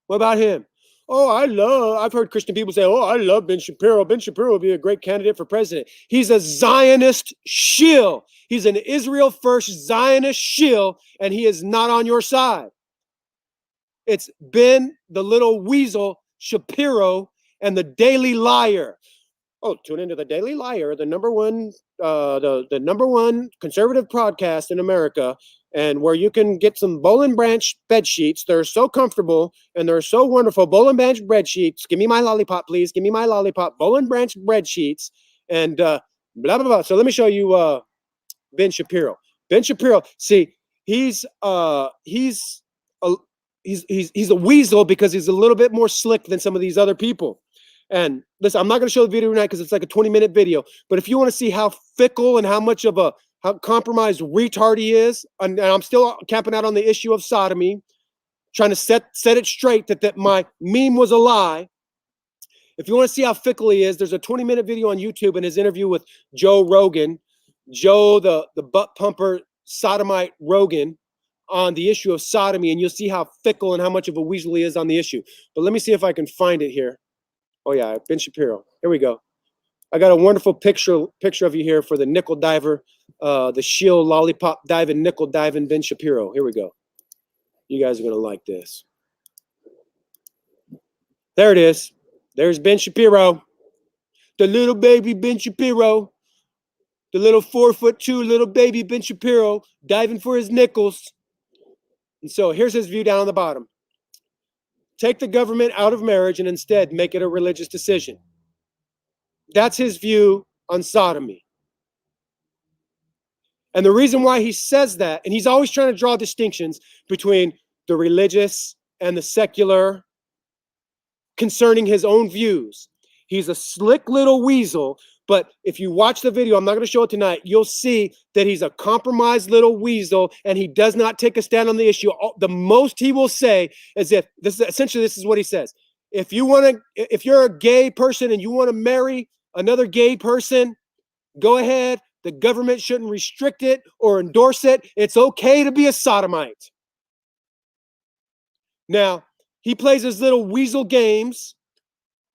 What about him? Oh, I've heard Christian people say, oh, I love Ben Shapiro. Ben Shapiro would be a great candidate for president. He's a Zionist shill. He's an Israel first Zionist shill, and he is not on your side. It's Ben the Little Weasel Shapiro and the Daily Liar. Oh, tune into the Daily Liar, the number one conservative podcast in America, and where you can get some Boll and Branch bed sheets. They're so comfortable and they're so wonderful. Boll and Branch bed sheets. Give me my lollipop, please. Give me my lollipop. Boll and Branch bed sheets and blah blah blah. So let me show you Ben Shapiro. Ben Shapiro. See, he's a weasel because he's a little bit more slick than some of these other people. And listen, I'm not going to show the video tonight because it's like a 20-minute video. But if you want to see how fickle and how much of how compromised retard he is, and I'm still camping out on the issue of sodomy, trying to set it straight that my meme was a lie. If you want to see how fickle he is, there's a 20-minute video on YouTube in his interview with Joe Rogan, Joe the butt pumper sodomite Rogan, on the issue of sodomy, and you'll see how fickle and how much of a weasel he is on the issue. But let me see if I can find it here. Oh yeah, Ben Shapiro. Here we go. I got a wonderful picture of you here for the nickel diver, the shield lollipop diving, nickel diving Ben Shapiro. Here we go. You guys are gonna like this. There it is. There's Ben Shapiro, the little baby Ben Shapiro, the little 4'2" little baby Ben Shapiro diving for his nickels. And so here's his view down on the bottom. Take the government out of marriage and instead make it a religious decision. That's his view on sodomy. And the reason why he says that, and he's always trying to draw distinctions between the religious and the secular concerning his own views. He's a slick little weasel, but if you watch the video, I'm not going to show it tonight, you'll see that he's a compromised little weasel and he does not take a stand on the issue. The most he will say is this is what he says. If you're a gay person and you want to marry another gay person, go ahead. The government shouldn't restrict it or endorse it. It's okay to be a sodomite. Now, he plays his little weasel games,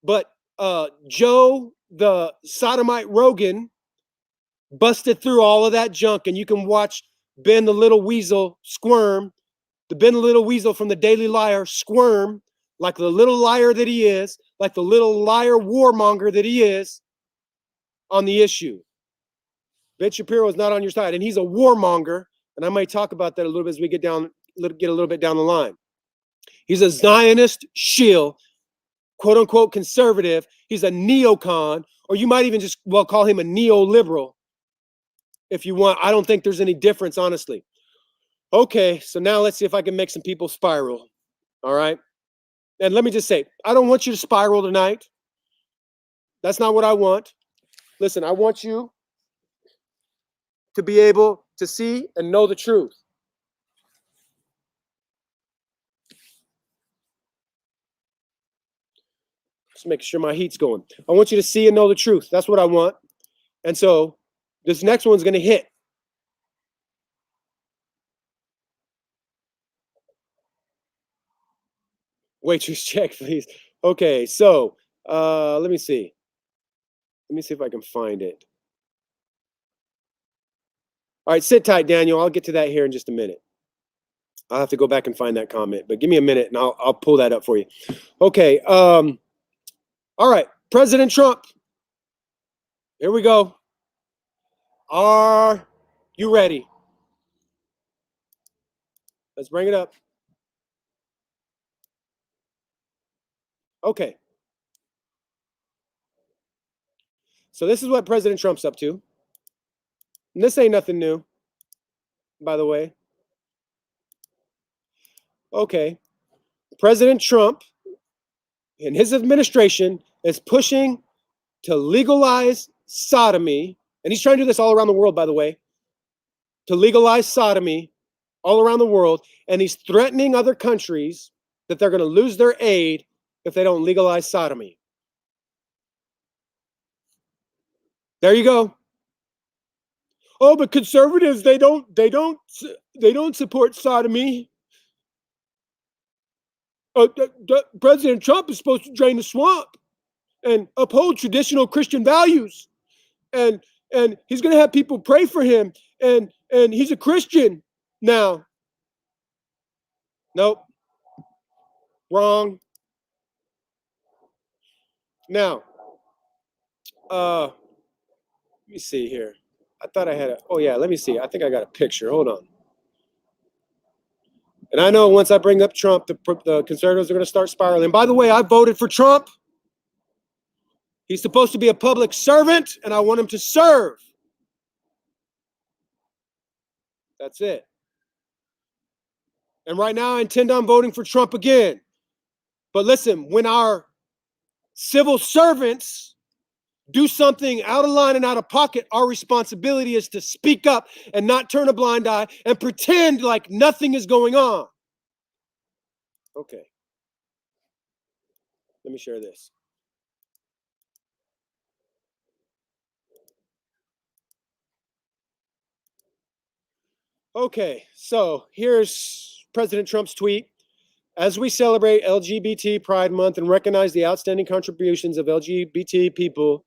but Joe, the sodomite Rogan, busted through all of that junk, and you can watch Ben the Little Weasel squirm, the Ben the Little Weasel from the Daily Liar squirm like the little liar that he is, like the little liar warmonger that he is on the issue. Ben Shapiro is not on your side, and he's a warmonger, and I might talk about that a little bit as we get a little bit down the line. He's a Zionist shill, quote unquote conservative. He's a neocon, or you might even just call him a neoliberal if you want. I don't think there's any difference, honestly. Okay, so now let's see if I can make some people spiral. All right. And let me just say, I don't want you to spiral tonight. That's not what I want. Listen, I want you to be able to see and know the truth. Just make sure my heat's going. I want you to see and know the truth. That's what I want. And so this next one's going to hit. Waitress check, please. Okay, so let me see. Let me see if I can find it. All right, sit tight, Daniel. I'll get to that here in just a minute. I'll have to go back and find that comment, but give me a minute and I'll pull that up for you. Okay. All right, President Trump. Here we go. Are you ready? Let's bring it up. Okay. So this is what President Trump's up to. And this ain't nothing new, by the way. Okay. President Trump and his administration is pushing to legalize sodomy. And he's trying to do this all around the world, by the way. To legalize sodomy all around the world. And he's threatening other countries that they're going to lose their aid if they don't legalize sodomy. There you go. Oh, but conservatives, they don't support sodomy. President Trump is supposed to drain the swamp and uphold traditional Christian values, and he's going to have people pray for him, and he's a Christian now. Nope. Wrong. Now, let me see here. I thought I had a, oh yeah, let me see. I think I got a picture. Hold on. And I know once I bring up Trump, the conservatives are going to start spiraling. By the way, I voted for Trump. He's supposed to be a public servant, and I want him to serve. That's it. And right now, I intend on voting for Trump again. But listen, when our civil servants do something out of line and out of pocket, our responsibility is to speak up and not turn a blind eye and pretend like nothing is going on. Okay. Let me share this. Okay, so here's President Trump's tweet. As we celebrate LGBT Pride Month and recognize the outstanding contributions of LGBT people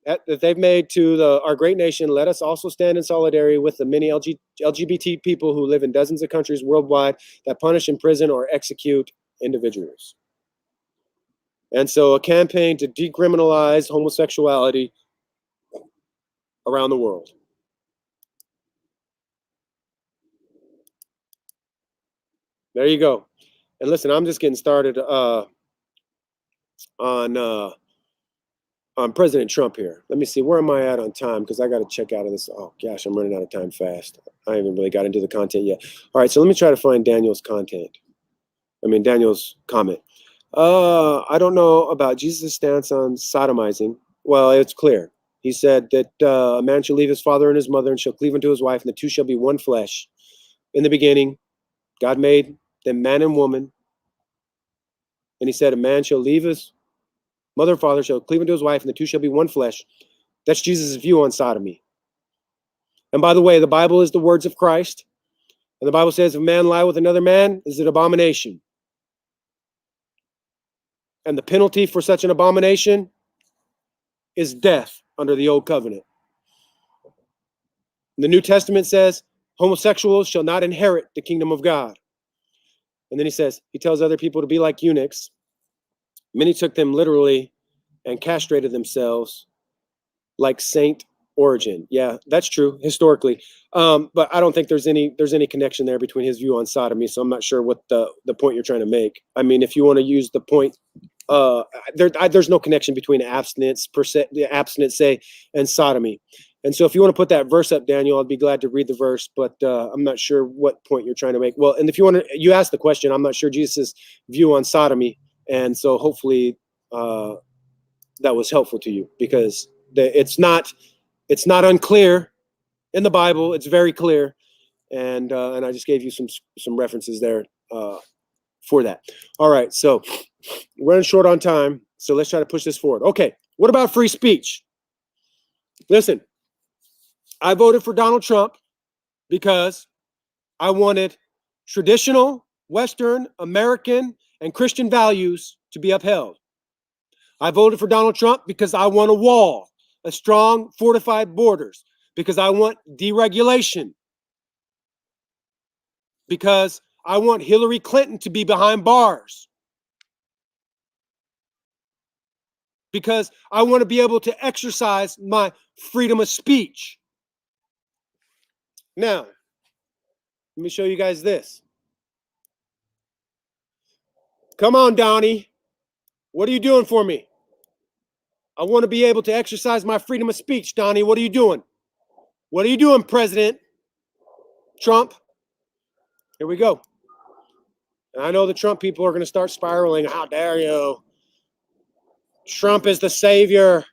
that they've made to our great nation, let us also stand in solidarity with the many LGBT people who live in dozens of countries worldwide that punish, imprison, or execute individuals. And so a campaign to decriminalize homosexuality around the world. There you go. And listen, I'm just getting started on President Trump here. Let me see, where am I at on time? Because I got to check out of this. Oh gosh, I'm running out of time fast. I haven't really got into the content yet. All right, so let me try to find Daniel's comment. I don't know about Jesus' stance on sodomizing. Well, it's clear. He said that a man shall leave his father and his mother and shall cleave unto his wife, and the two shall be one flesh. In the beginning, God made them man and woman. And he said, a man shall leave his mother and father, shall cleave unto his wife, and the two shall be one flesh. That's Jesus' view on sodomy. And by the way, the Bible is the words of Christ. And the Bible says, if a man lie with another man, is an abomination. And the penalty for such an abomination is death under the old covenant. And the New Testament says, homosexuals shall not inherit the kingdom of God. And then he says, he tells other people to be like eunuchs. Many took them literally and castrated themselves like Saint Origen. Yeah, that's true historically. But I don't think there's any connection there between his view on sodomy. So I'm not sure what the point you're trying to make. I mean, if you want to use the point, there's no connection between abstinence say, and sodomy. And so if you want to put that verse up, Daniel, I'd be glad to read the verse, but I'm not sure what point you're trying to make. Well, and if you asked the question, I'm not sure Jesus' view on sodomy. And so hopefully that was helpful to you, because it's not unclear in the Bible. It's very clear. And I just gave you some references there for that. All right. So we're running short on time. So let's try to push this forward. Okay. What about free speech? Listen, I voted for Donald Trump because I wanted traditional Western American and Christian values to be upheld. I voted for Donald Trump because I want a wall, a strong, fortified borders, because I want deregulation, because I want Hillary Clinton to be behind bars, because I want to be able to exercise my freedom of speech. Now, let me show you guys this. Come on, Donnie. What are you doing for me? I want to be able to exercise my freedom of speech, Donnie. What are you doing? What are you doing, President Trump? Here we go. And I know the Trump people are going to start spiraling. How dare you? Trump is the savior.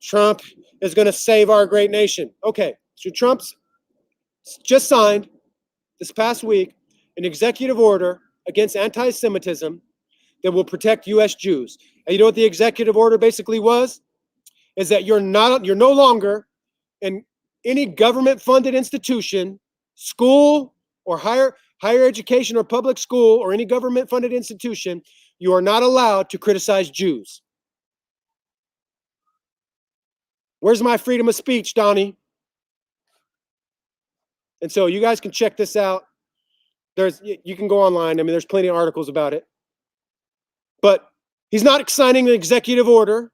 Trump is going to save our great nation. Okay, so Trump's just signed this past week an executive order against anti-Semitism that will protect U.S. Jews. And you know what the executive order basically was? Is that you're no longer in any government-funded institution, school or higher education or public school or any government-funded institution, you are not allowed to criticize Jews. Where's my freedom of speech, Donnie? And so you guys can check this out. You can go online. I mean, there's plenty of articles about it. But he's not signing an executive order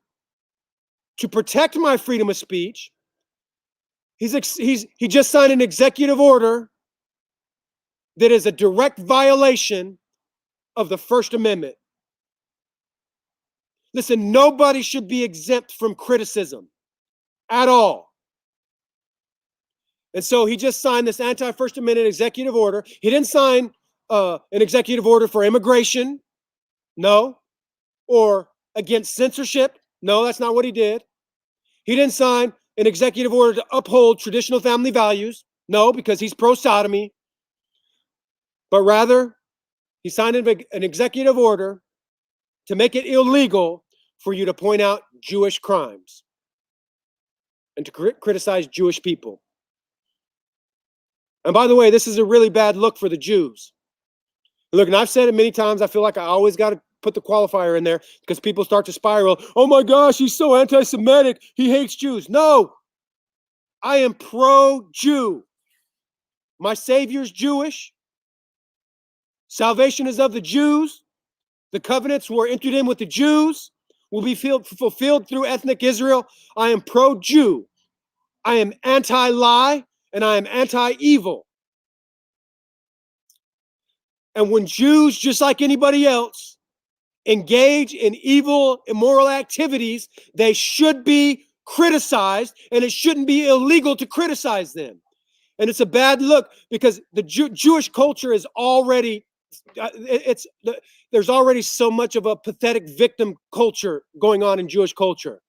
to protect my freedom of speech. He just signed an executive order that is a direct violation of the First Amendment. Listen, nobody should be exempt from criticism at all. And so he just signed this anti-First Amendment executive order. He didn't sign an executive order for immigration, no, or against censorship. No, that's not what he did. He didn't sign an executive order to uphold traditional family values. No, because he's pro-sodomy. But rather, he signed an executive order to make it illegal for you to point out Jewish crimes and to criticize Jewish people. And by the way, this is a really bad look for the Jews. Look, and I've said it many times, I feel like I always got to put the qualifier in there because people start to spiral. Oh my gosh, he's so anti-Semitic. He hates Jews. No, I am pro-Jew. My Savior's Jewish. Salvation is of the Jews. The covenants were entered in with the Jews, will be fulfilled through ethnic Israel. I am pro-Jew. I am anti-lie, and I am anti-evil. And when Jews, just like anybody else, engage in evil, immoral activities, they should be criticized, and it shouldn't be illegal to criticize them. And it's a bad look because the Jewish culture is already, there's already so much of a pathetic victim culture going on in Jewish culture.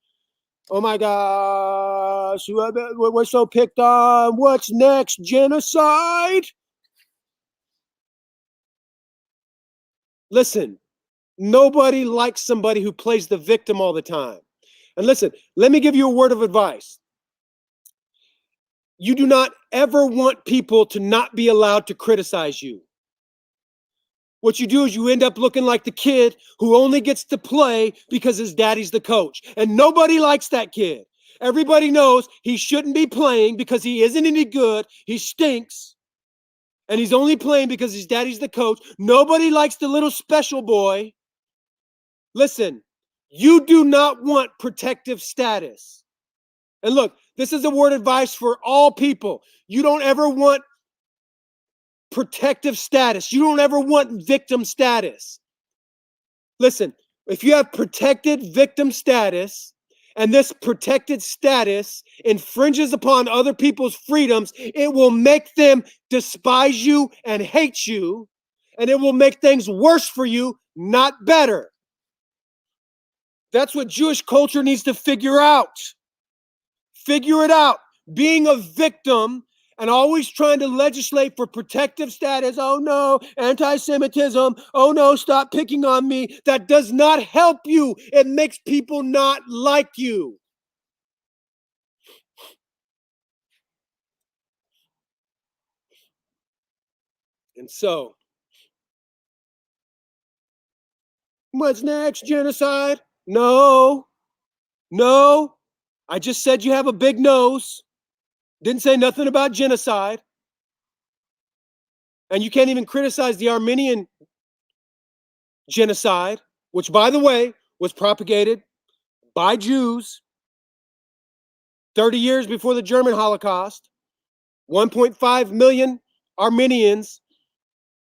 Oh my gosh, we're so picked on. What's next? Genocide? Listen, nobody likes somebody who plays the victim all the time. And listen, let me give you a word of advice. You do not ever want people to not be allowed to criticize you. What you do is you end up looking like the kid who only gets to play because his daddy's the coach. And nobody likes that kid. Everybody knows he shouldn't be playing because he isn't any good. He stinks. And he's only playing because his daddy's the coach. Nobody likes the little special boy. Listen, you do not want protective status. And look, this is a word of advice for all people. You don't ever want protective status. You don't ever want victim status. Listen, if you have protected victim status, and this protected status infringes upon other people's freedoms, it will make them despise you and hate you, and it will make things worse for you, not better. That's what Jewish culture needs to figure out. Figure it out. Being a victim and always trying to legislate for protective status. Oh no, anti-Semitism. Oh no, stop picking on me. That does not help you. It makes people not like you. And so, what's next? Genocide? No. No. I just said you have a big nose. Didn't say nothing about genocide. And you can't even criticize the Armenian genocide, which, by the way, was propagated by Jews 30 years before the German Holocaust. 1.5 million Armenians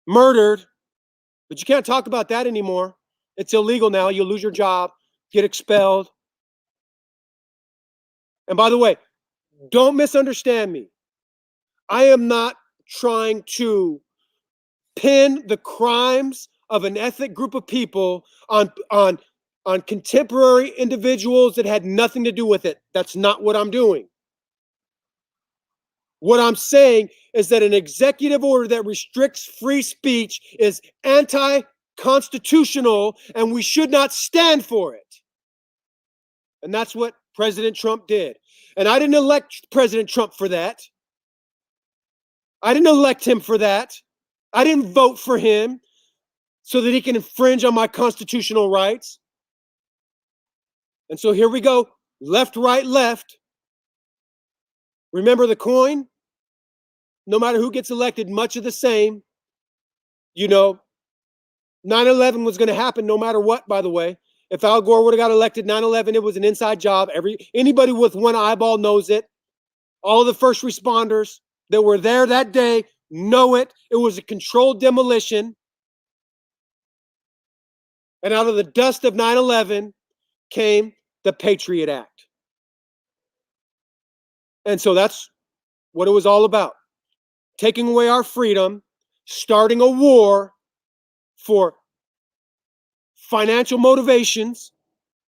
murdered. But you can't talk about that anymore. It's illegal now. You'll lose your job, get expelled. And by the way, don't misunderstand me. I am not trying to pin the crimes of an ethnic group of people on contemporary individuals that had nothing to do with it. That's not what I'm doing. What I'm saying is that an executive order that restricts free speech is anti-constitutional, and we should not stand for it. And that's what President Trump did. And I didn't elect President Trump for that. I didn't elect him for that. I didn't vote for him so that he can infringe on my constitutional rights. And so here we go. Left, right, left. Remember the coin? No matter who gets elected, much of the same. You know, 9/11 was going to happen no matter what, by the way. If Al Gore would have got elected 9/11, it was an inside job. Anybody with one eyeball knows it. All of the first responders that were there that day know it. It was a controlled demolition. And out of the dust of 9/11 came the Patriot Act. And so that's what it was all about. Taking away our freedom, starting a war for financial motivations.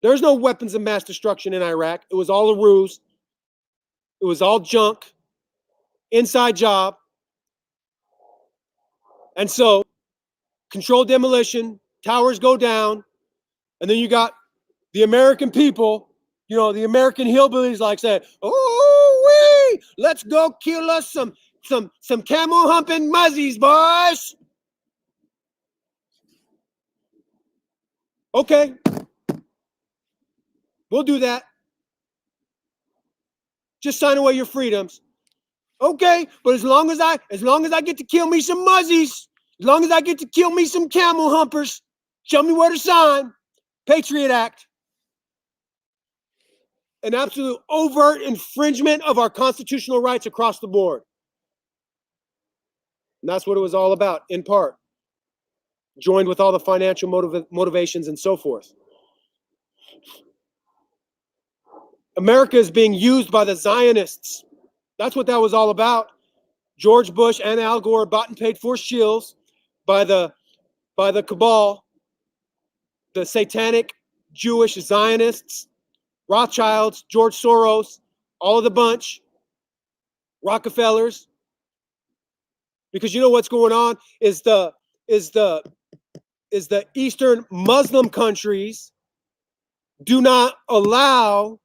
There's no weapons of mass destruction in Iraq. It was all a ruse. It was all junk. Inside job. And so, controlled demolition, towers go down, and then you got the American people, you know, the American hillbillies like say, "Oh, wee, let's go kill us some camel humping muzzies, boys." Okay, we'll do that. Just sign away your freedoms. Okay, but as long as I get to kill me some muzzies, as long as I get to kill me some camel humpers, show me where to sign. Patriot Act. An absolute overt infringement of our constitutional rights across the board. And that's what it was all about, in part. Joined with all the financial motivations and so forth. America is being used by the Zionists. That's what that was all about. George Bush and Al Gore bought and paid for shills by the cabal, the satanic Jewish Zionists, Rothschilds, George Soros, all of the bunch, Rockefellers. Because you know what's going on is the Eastern Muslim countries do not allow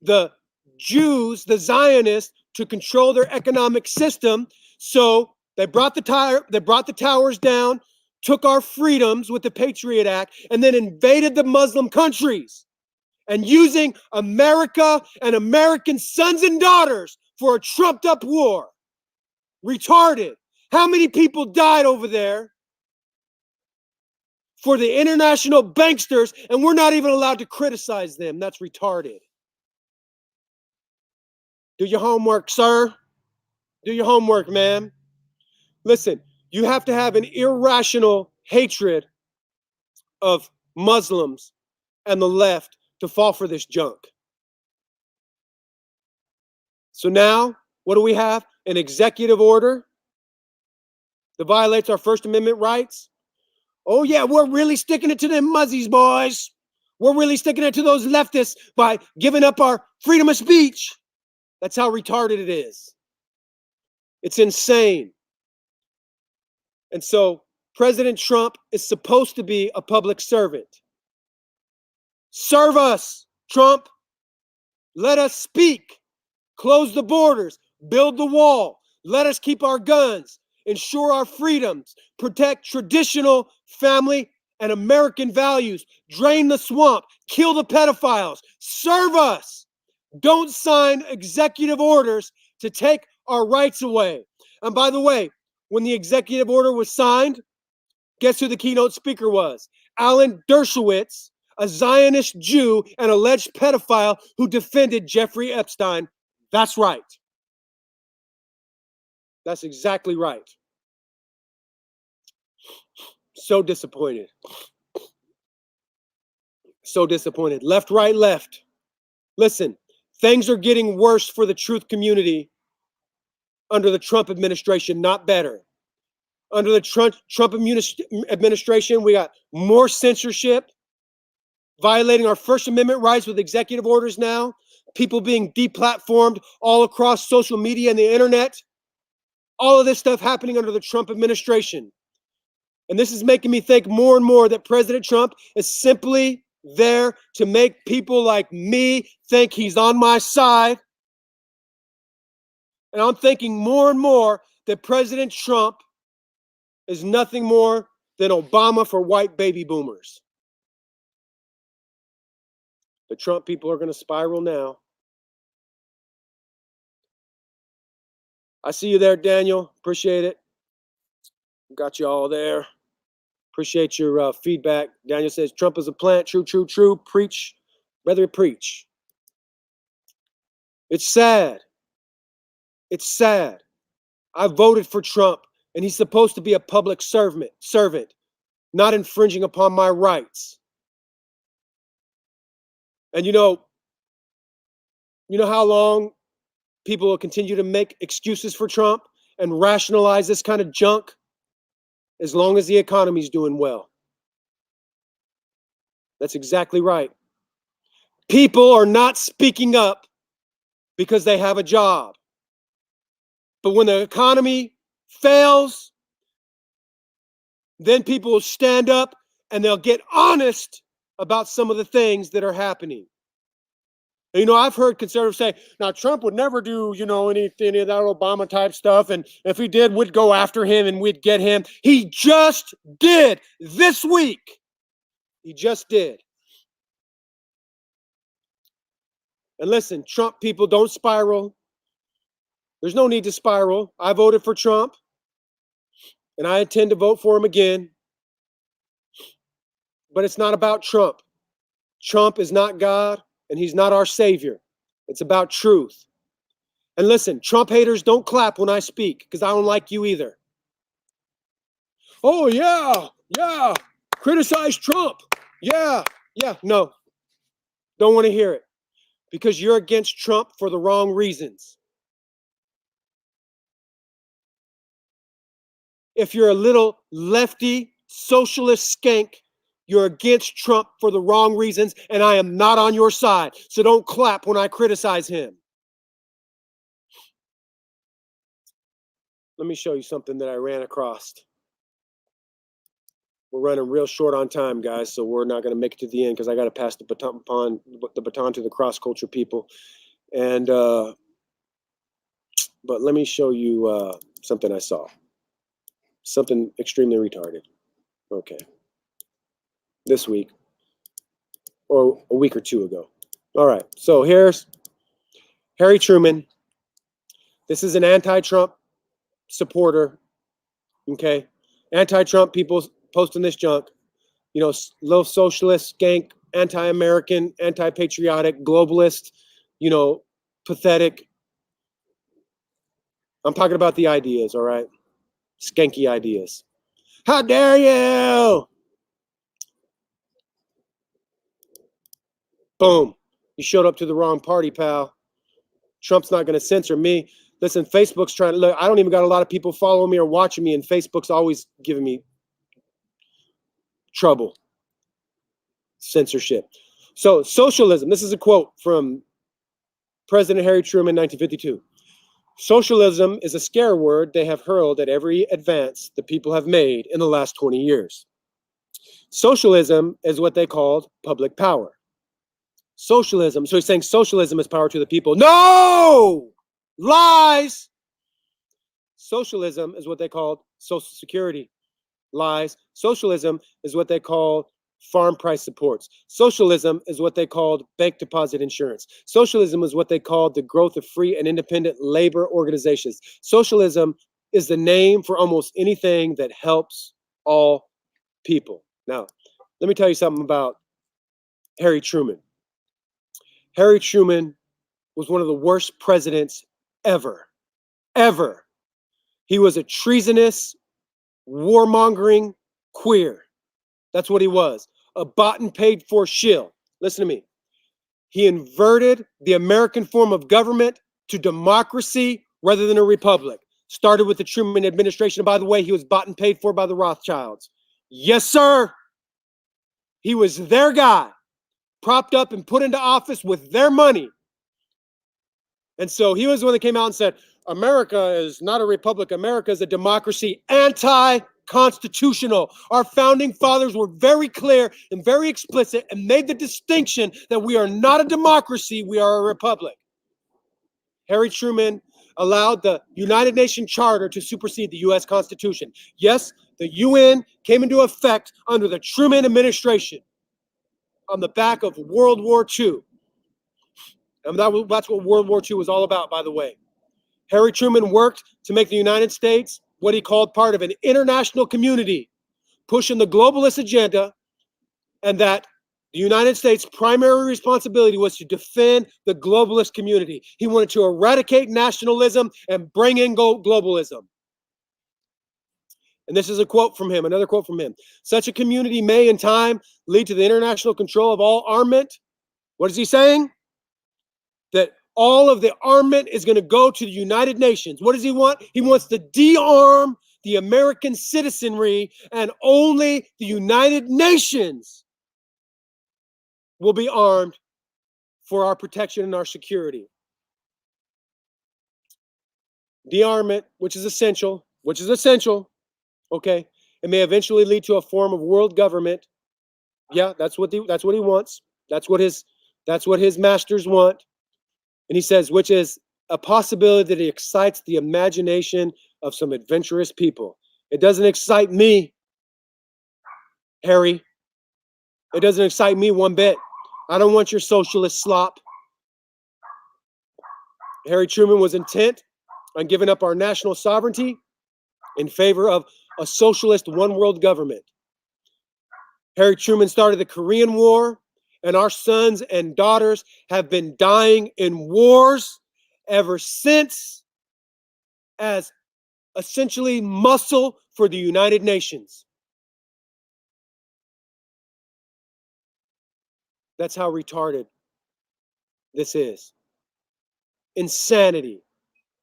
the Jews, the Zionists, to control their economic system. So they brought the towers down, took our freedoms with the Patriot Act, and then invaded the Muslim countries. And using America and American sons and daughters for a trumped up war. Retarded. How many people died over there for the international banksters, and we're not even allowed to criticize them? That's retarded. Do your homework, sir. Do your homework, man. Listen, you have to have an irrational hatred of Muslims and the left to fall for this junk. So now, what do we have? An executive order that violates our First Amendment rights. Oh yeah, we're really sticking it to them muzzies, boys. We're really sticking it to those leftists by giving up our freedom of speech. That's how retarded it is. It's insane. And so President Trump is supposed to be a public servant. Serve us, Trump. Let us speak. Close the borders. Build the wall. Let us keep our guns. Ensure our freedoms. Protect traditional family and American values. Drain the swamp. Kill the pedophiles. Serve us. Don't sign executive orders to take our rights away. And by the way, when the executive order was signed, guess who the keynote speaker was? Alan Dershowitz, a Zionist Jew and alleged pedophile who defended Jeffrey Epstein. That's right. That's exactly right. So disappointed. So disappointed. Left, right, left. Listen, things are getting worse for the truth community under the Trump administration, not better. Under the Trump administration, we got more censorship, violating our First Amendment rights with executive orders now, people being deplatformed all across social media and the internet. All of this stuff happening under the Trump administration. And this is making me think more and more that President Trump is simply there to make people like me think he's on my side. And I'm thinking more and more that President Trump is nothing more than Obama for white baby boomers. The Trump people are going to spiral now. I see you there, Daniel. Appreciate it. Got you all there. Appreciate your feedback. Daniel says, Trump is a plant. True, true, true. Preach. Rather preach. It's sad. It's sad. I voted for Trump, and he's supposed to be a public servant, not infringing upon my rights. And you know how long people will continue to make excuses for Trump and rationalize this kind of junk? As long as the economy's doing well. That's exactly right. People are not speaking up because they have a job. But when the economy fails, then people will stand up and they'll get honest about some of the things that are happening. And, I've heard conservatives say, now Trump would never do, any of that Obama type stuff. And if he did, we'd go after him and we'd get him. He just did this week. He just did. And listen, Trump people, don't spiral. There's no need to spiral. I voted for Trump, and I intend to vote for him again. But it's not about Trump. Trump is not God, and he's not our savior. It's about truth. And listen, Trump haters, don't clap when I speak, because I don't like you either. Oh, yeah, criticize Trump. Yeah, no. Don't want to hear it, because you're against Trump for the wrong reasons. If you're a little lefty socialist skank, you're against Trump for the wrong reasons, and I am not on your side. So don't clap when I criticize him. Let me show you something that I ran across. We're running real short on time, guys, so we're not going to make it to the end because I got to pass the baton to the cross-culture people. And but let me show you something I saw. Something extremely retarded. Okay. This week. Or a week or two ago. All right. So here's Harry Truman. This is an anti-Trump supporter. Okay. Anti-Trump people posting this junk. Low socialist, skank, anti-American, anti-patriotic, globalist, pathetic. I'm talking about the ideas, all right? Skanky ideas. How dare you? Boom. You showed up to the wrong party, pal. Trump's not going to censor me. Listen, Facebook's trying to look. I don't even got a lot of people following me or watching me, and Facebook's always giving me trouble. Censorship. So, socialism. This is a quote from President Harry Truman, 1952. Socialism is a scare word they have hurled at every advance the people have made in the last 20 years. Socialism is what they called public power. Socialism. So he's saying socialism is power to the people. No! Lies! Socialism is what they called Social Security. Lies. Socialism is what they called farm price supports. Socialism is what they called bank deposit insurance. Socialism is what they called the growth of free and independent labor organizations. Socialism is the name for almost anything that helps all people. Now, let me tell you something about Harry Truman. Harry Truman was one of the worst presidents ever. Ever. He was a treasonous, warmongering, queer. That's what he was. A bought and paid for shill. Listen to me. He inverted the American form of government to democracy rather than a republic. Started with the Truman administration. And by the way, he was bought and paid for by the Rothschilds. Yes, sir. He was their guy, propped up and put into office with their money. And so he was the one that came out and said, America is not a republic. America is a democracy, anti-constitutional. Our founding fathers were very clear and very explicit and made the distinction that we are not a democracy, we are a republic. Harry Truman allowed the United Nations Charter to supersede the U.S. Constitution. Yes, the UN came into effect under the Truman administration on the back of World War II. And that's what World War II was all about, by the way. Harry Truman worked to make the United States what he called part of an international community, pushing the globalist agenda, and that the United States' primary responsibility was to defend the globalist community. He wanted to eradicate nationalism and bring in globalism. And this is a quote from him, another quote from him. Such a community may in time lead to the international control of all armament. What is he saying? That all of the armament is going to go to the United Nations. What does he want? He wants to de-arm the American citizenry, and only the United Nations will be armed for our protection and our security. De-armament, which is essential, okay? It may eventually lead to a form of world government. Yeah, that's what he wants. That's what his masters want. And he says, which is a possibility that excites the imagination of some adventurous people. It doesn't excite me, Harry. It doesn't excite me one bit. I don't want your socialist slop. Harry Truman was intent on giving up our national sovereignty in favor of a socialist one-world government. Harry Truman started the Korean War, and our sons and daughters have been dying in wars ever since as essentially muscle for the United Nations. That's how retarded this is. Insanity.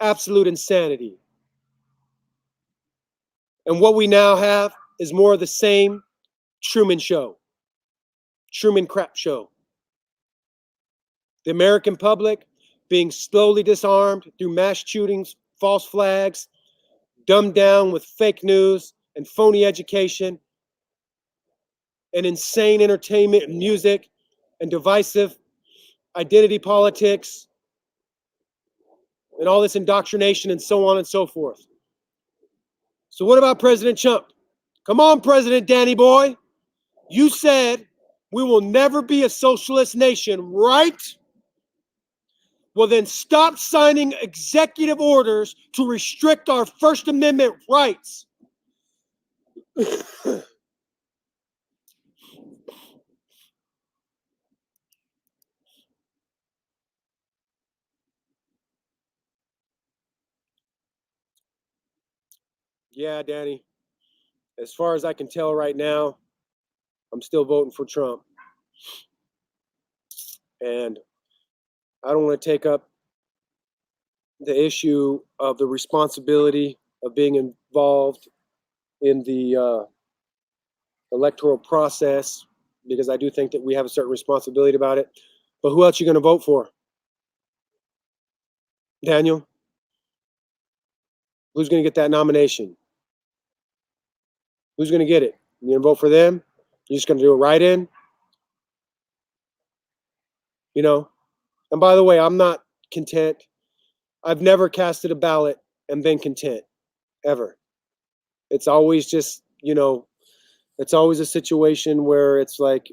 Absolute insanity. And what we now have is more of the same Truman Show. Truman crap show. The American public being slowly disarmed through mass shootings, false flags, dumbed down with fake news and phony education and insane entertainment and music and divisive identity politics and all this indoctrination and so on and so forth. So what about President Trump? Come on, President Danny boy. You said we will never be a socialist nation, right? Well, then stop signing executive orders to restrict our First Amendment rights. Yeah, Danny. As far as I can tell right now, I'm still voting for Trump. And I don't want to take up the issue of the responsibility of being involved in the electoral process, because I do think that we have a certain responsibility about it. But who else are you going to vote for? Daniel? Who's going to get that nomination? Who's going to get it? You going to vote for them? You're just going to do a write-in? You know? And by the way, I'm not content. I've never casted a ballot and been content, ever. It's always just, you know, it's always a situation where it's like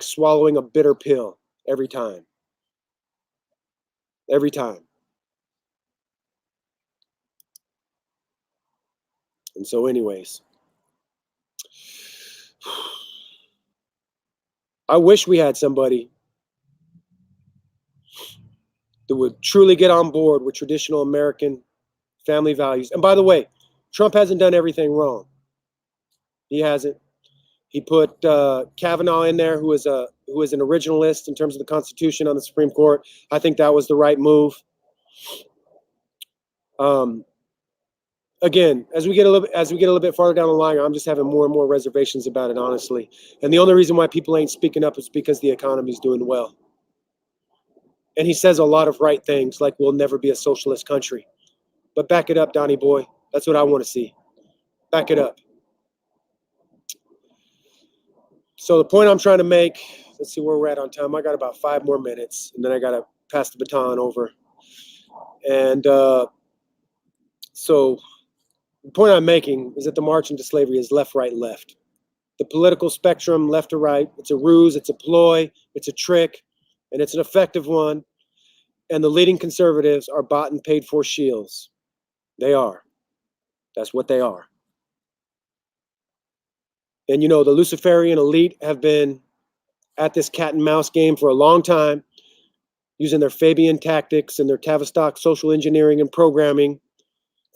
swallowing a bitter pill every time. Every time. And so anyways, I wish we had somebody that would truly get on board with traditional American family values. And by the way, Trump hasn't done everything wrong. He hasn't. He put Kavanaugh in there, who is an originalist in terms of the Constitution on the Supreme Court. I think that was the right move. Again, as we get a little bit farther down the line, I'm just having more and more reservations about it, honestly. And the only reason why people ain't speaking up is because the economy's doing well. And he says a lot of right things, like we'll never be a socialist country. But back it up, Donnie boy. That's what I want to see. Back it up. So the point I'm trying to make, let's see where we're at on time. I got about 5 more minutes, and then I got to pass the baton over. And so the point I'm making is that the march into slavery is left, right, left. The political spectrum, left to right, it's a ruse, it's a ploy, it's a trick, and it's an effective one. And the leading conservatives are bought and paid for shills. They are. That's what they are. And, the Luciferian elite have been at this cat and mouse game for a long time, using their Fabian tactics and their Tavistock social engineering and programming.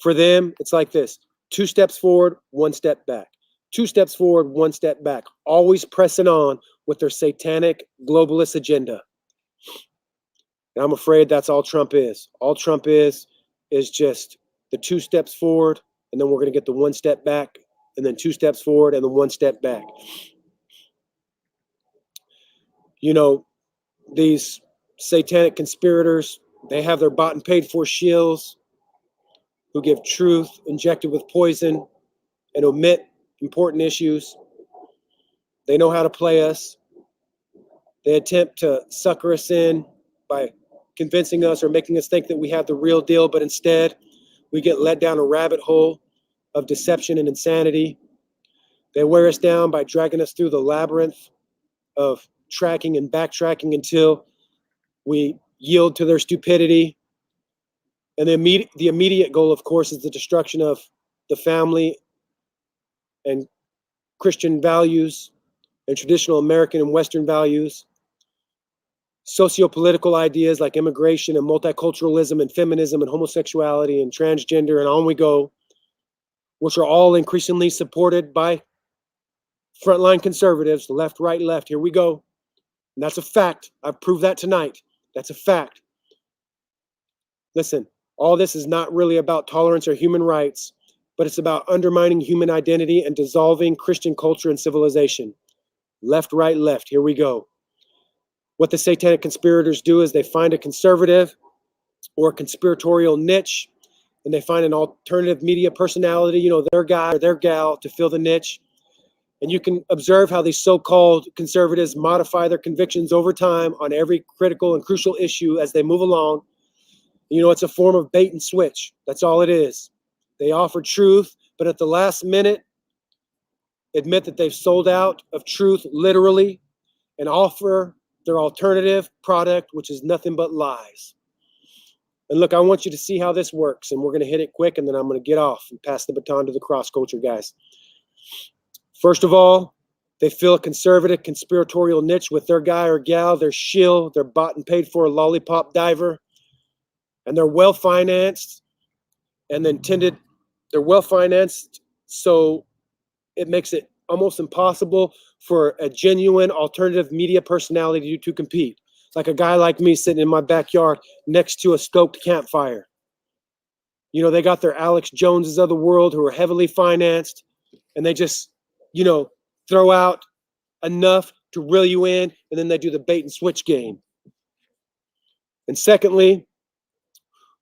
For them, it's like this: 2 steps forward, 1 step back. 2 steps forward, 1 step back. Always pressing on with their satanic globalist agenda. And I'm afraid that's all Trump is. All Trump is just the 2 steps forward, and then we're going to get the 1 step back, and then 2 steps forward, and then 1 step back. These satanic conspirators, they have their bought and paid for shills who give truth injected with poison and omit important issues. They know how to play us. They attempt to sucker us in by convincing us or making us think that we have the real deal, but instead we get led down a rabbit hole of deception and insanity. They wear us down by dragging us through the labyrinth of tracking and backtracking until we yield to their stupidity. And the immediate goal, of course, is the destruction of the family and Christian values and traditional American and Western values. Socio-political ideas like immigration and multiculturalism and feminism and homosexuality and transgender, and on we go, which are all increasingly supported by frontline conservatives, left, right, left. Here we go. And that's a fact. I've proved that tonight. That's a fact. Listen, all this is not really about tolerance or human rights, but it's about undermining human identity and dissolving Christian culture and civilization. Left, right, left. Here we go. What the satanic conspirators do is they find a conservative or a conspiratorial niche, and they find an alternative media personality, their guy or their gal, to fill the niche. And you can observe how these so-called conservatives modify their convictions over time on every critical and crucial issue as they move along. It's a form of bait and switch. That's all it is. They offer truth, but at the last minute, admit that they've sold out of truth literally and offer their alternative product, which is nothing but lies. And look, I want you to see how this works, and we're going to hit it quick, and then I'm going to get off and pass the baton to the cross-culture guys. First of all, they fill a conservative conspiratorial niche with their guy or gal, their shill, their bought and paid for lollipop diver, and they're well-financed, and they're well-financed, so it makes it almost impossible for a genuine alternative media personality to compete. Like a guy like me sitting in my backyard next to a stoked campfire. They got their Alex Joneses of the world who are heavily financed, and they just, throw out enough to reel you in, and then they do the bait and switch game. And secondly,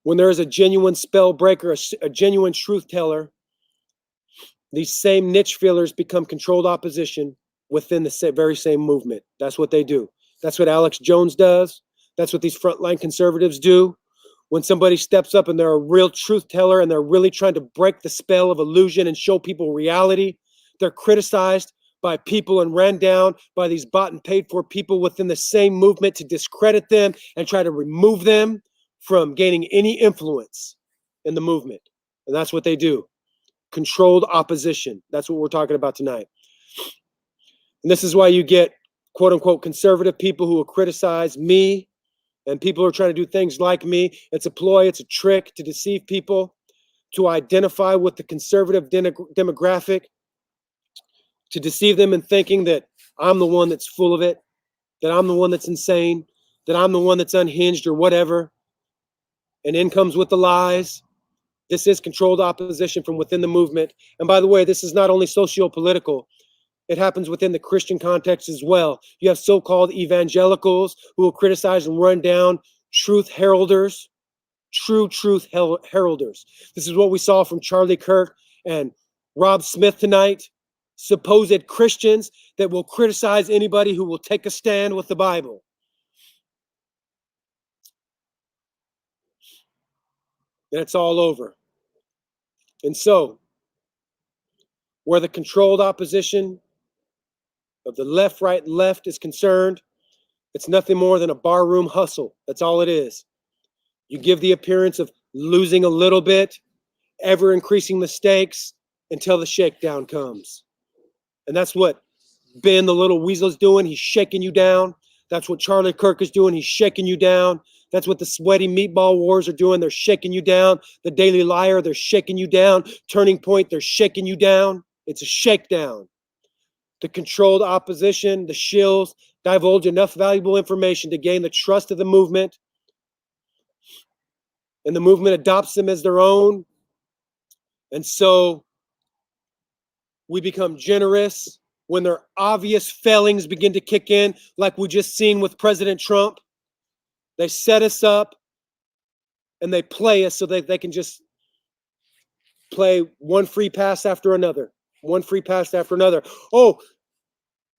when there is a genuine spell breaker, a genuine truth teller, these same niche fillers become controlled opposition within the very same movement. That's what they do. That's what Alex Jones does. That's what these frontline conservatives do. When somebody steps up and they're a real truth teller and they're really trying to break the spell of illusion and show people reality, they're criticized by people and ran down by these bought and paid for people within the same movement to discredit them and try to remove them from gaining any influence in the movement. And that's what they do. Controlled opposition. That's what we're talking about tonight. And this is why you get quote unquote conservative people who will criticize me and people who are trying to do things like me. It's a ploy, it's a trick to deceive people, to identify with the conservative demographic. to deceive them in thinking that I'm the one that's full of it, that I'm the one that's insane, that I'm the one that's unhinged or whatever. And in comes with the lies. This is controlled opposition from within the movement. And by the way, this is not only socio-political. It happens within the Christian context as well. You have so-called evangelicals who will criticize and run down truth heralders, true truth heralders. This is what we saw from Charlie Kirk and Rob Smith tonight. Supposed Christians that will criticize anybody who will take a stand with the Bible. And it's all over. And so, where the controlled opposition of the left, right, and left is concerned, it's nothing more than a barroom hustle. That's all it is. You give the appearance of losing a little bit, ever increasing the stakes until the shakedown comes. And that's what Ben the little weasel's doing. He's shaking you down. That's what Charlie Kirk is doing. He's shaking you down. That's what the sweaty meatball wars are doing. They're shaking you down. The Daily Liar, they're shaking you down. Turning Point, they're shaking you down. It's a shakedown. The controlled opposition, the shills, divulge enough valuable information to gain the trust of the movement. And the movement adopts them as their own. And so we become generous when their obvious failings begin to kick in, like we just seen with President Trump. They set us up and they play us so that they can just play one free pass after another, one free pass after another. Oh,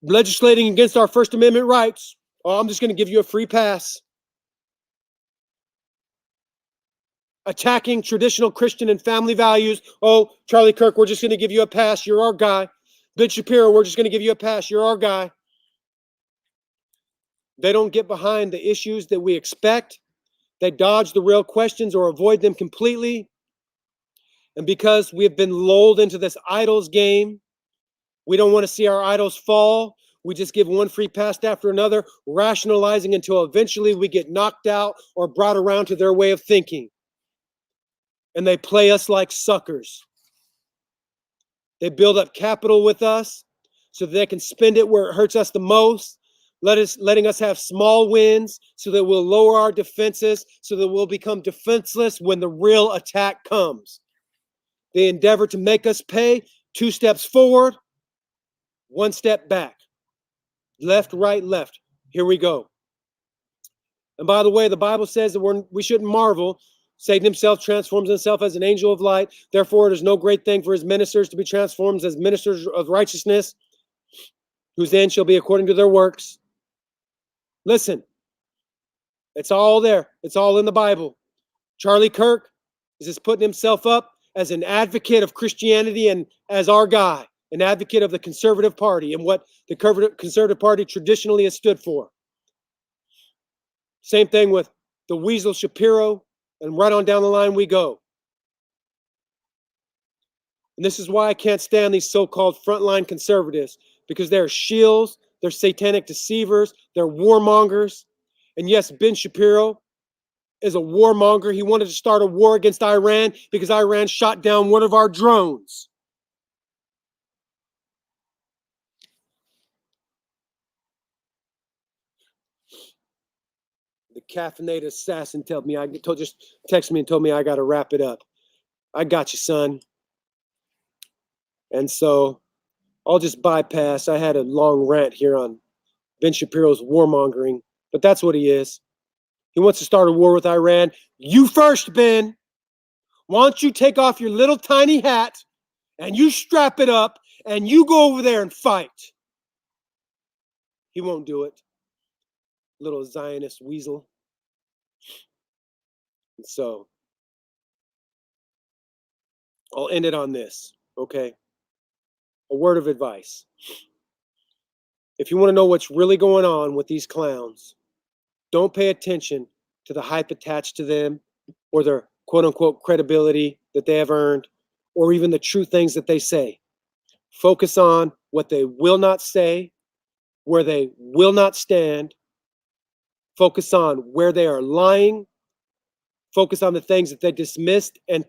legislating against our First Amendment rights. Oh, I'm just going to give you a free pass. Attacking traditional Christian and family values. Oh, Charlie Kirk, we're just going to give you a pass. You're our guy. Ben Shapiro, we're just going to give you a pass. You're our guy. They don't get behind the issues that we expect. They dodge the real questions or avoid them completely. And because we have been lulled into this idols game, we don't want to see our idols fall. We just give one free pass after another, rationalizing until eventually we get knocked out or brought around to their way of thinking. And they play us like suckers. They build up capital with us so that they can spend it where it hurts us the most, letting us have small wins so that we'll lower our defenses, so that we'll become defenseless when the real attack comes. They endeavor to make us pay 2 steps forward, 1 step back. Left, right, left. Here we go. And by the way, the Bible says that we shouldn't marvel. Satan himself transforms himself as an angel of light. Therefore, it is no great thing for his ministers to be transformed as ministers of righteousness, whose end shall be according to their works. Listen, it's all there. It's all in the Bible. Charlie Kirk is just putting himself up as an advocate of Christianity and as our guy, an advocate of the conservative party and what the conservative party traditionally has stood for. Same thing with the Weasel Shapiro, and right on down the line we go. And this is why I can't stand these so-called frontline conservatives, because they're shills, they're satanic deceivers, they're warmongers. And yes, Ben Shapiro is a warmonger. He wanted to start a war against Iran because Iran shot down one of our drones. The caffeinated assassin just texted me and told me I got to wrap it up. I got you, son. And so I'll just bypass. I had a long rant here on Ben Shapiro's warmongering, but that's what he is. He wants to start a war with Iran. You first, Ben. Why don't you take off your little tiny hat and you strap it up and you go over there and fight? He won't do it. Little Zionist weasel. And so I'll end it on this, okay? A word of advice. If you want to know what's really going on with these clowns, don't pay attention to the hype attached to them or their quote-unquote credibility that they have earned or even the true things that they say. Focus on what they will not say, where they will not stand. Focus on where they are lying. Focus on the things that they dismissed and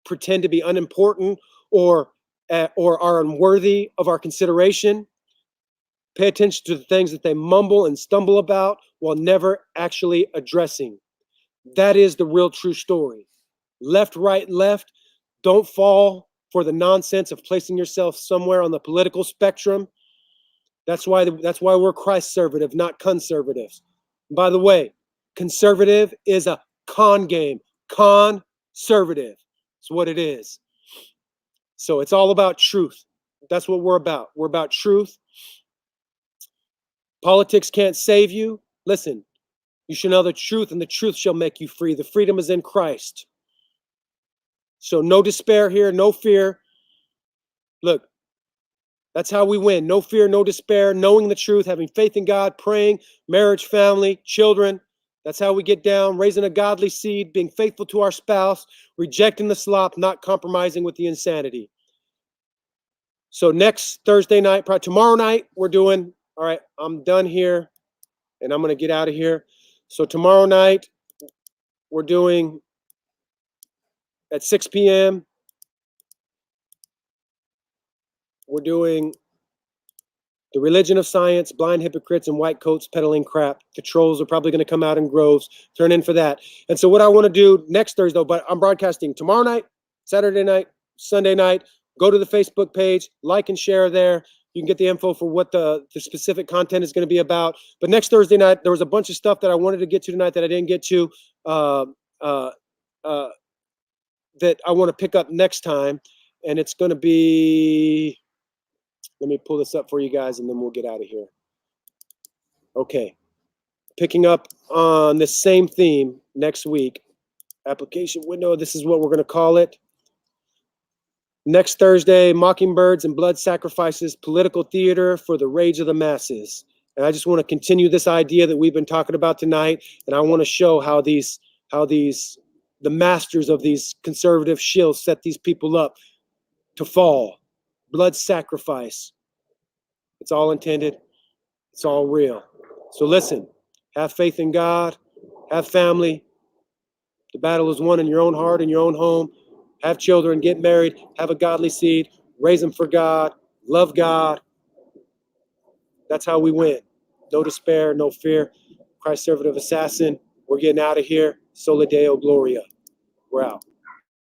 pretend to be unimportant or or are unworthy of our consideration. Pay attention to the things that they mumble and stumble about while never actually addressing. That is the real true story. Left, right, left. Don't fall for the nonsense of placing yourself somewhere on the political spectrum. That's why we're Christ-servative, not conservatives. By the way, conservative is a con game. Conservative is what it is. So it's all about truth. That's what we're about. We're about truth. Politics can't save you. Listen, you shall know the truth, and the truth shall make you free. The freedom is in Christ. So no despair here, no fear. Look, that's how we win. No fear, no despair, knowing the truth, having faith in God, praying, marriage, family, children. That's how we get down, raising a godly seed, being faithful to our spouse, rejecting the slop, not compromising with the insanity. So next Thursday night, probably tomorrow night, we're doing, all right, I'm done here, and I'm going to get out of here. So tomorrow night, we're doing at 6 p.m., we're doing The Religion of Science, Blind Hypocrites and White Coats Peddling Crap. The trolls are probably going to come out in groves. Turn in for that. And so what I want to do next Thursday, but I'm broadcasting tomorrow night, Saturday night, Sunday night. Go to the Facebook page, like and share there. You can get the info for what the specific content is going to be about. But next Thursday night, there was a bunch of stuff that I wanted to get to tonight that I didn't get to, that I want to pick up next time. And it's going to be... Let me pull this up for you guys, and then we'll get out of here. Okay. Picking up on this same theme next week. Application window, this is what we're going to call it. Next Thursday, Mockingbirds and Blood Sacrifices, Political Theater for the Rage of the Masses. And I just want to continue this idea that we've been talking about tonight, and I want to show how the masters of these conservative shills set these people up to fall. Blood sacrifice. It's all intended. It's all real. So listen, have faith in God, have family. The battle is won in your own heart, in your own home. Have children, get married, have a godly seed, raise them for God, love God. That's how we win. No despair, no fear. Christ-servative assassin. We're getting out of here. Soli Deo Gloria. We're out.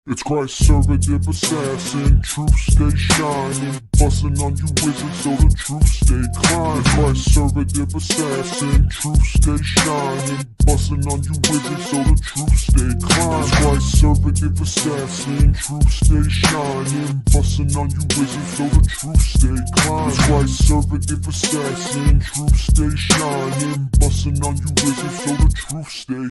It's Christ-servative assassin, truth stay shining, busting on you wizards so the truth stay climbing. It's Christ-servative assassin, truth stay shining, busting on you wizards so the truth stay climbing. It's Christ-servative assassin, truth stay shining, busting on you wizards so the truth stay climbing. It's Christ-servative assassin, truth stay shining, busting on you wizards so the truth stay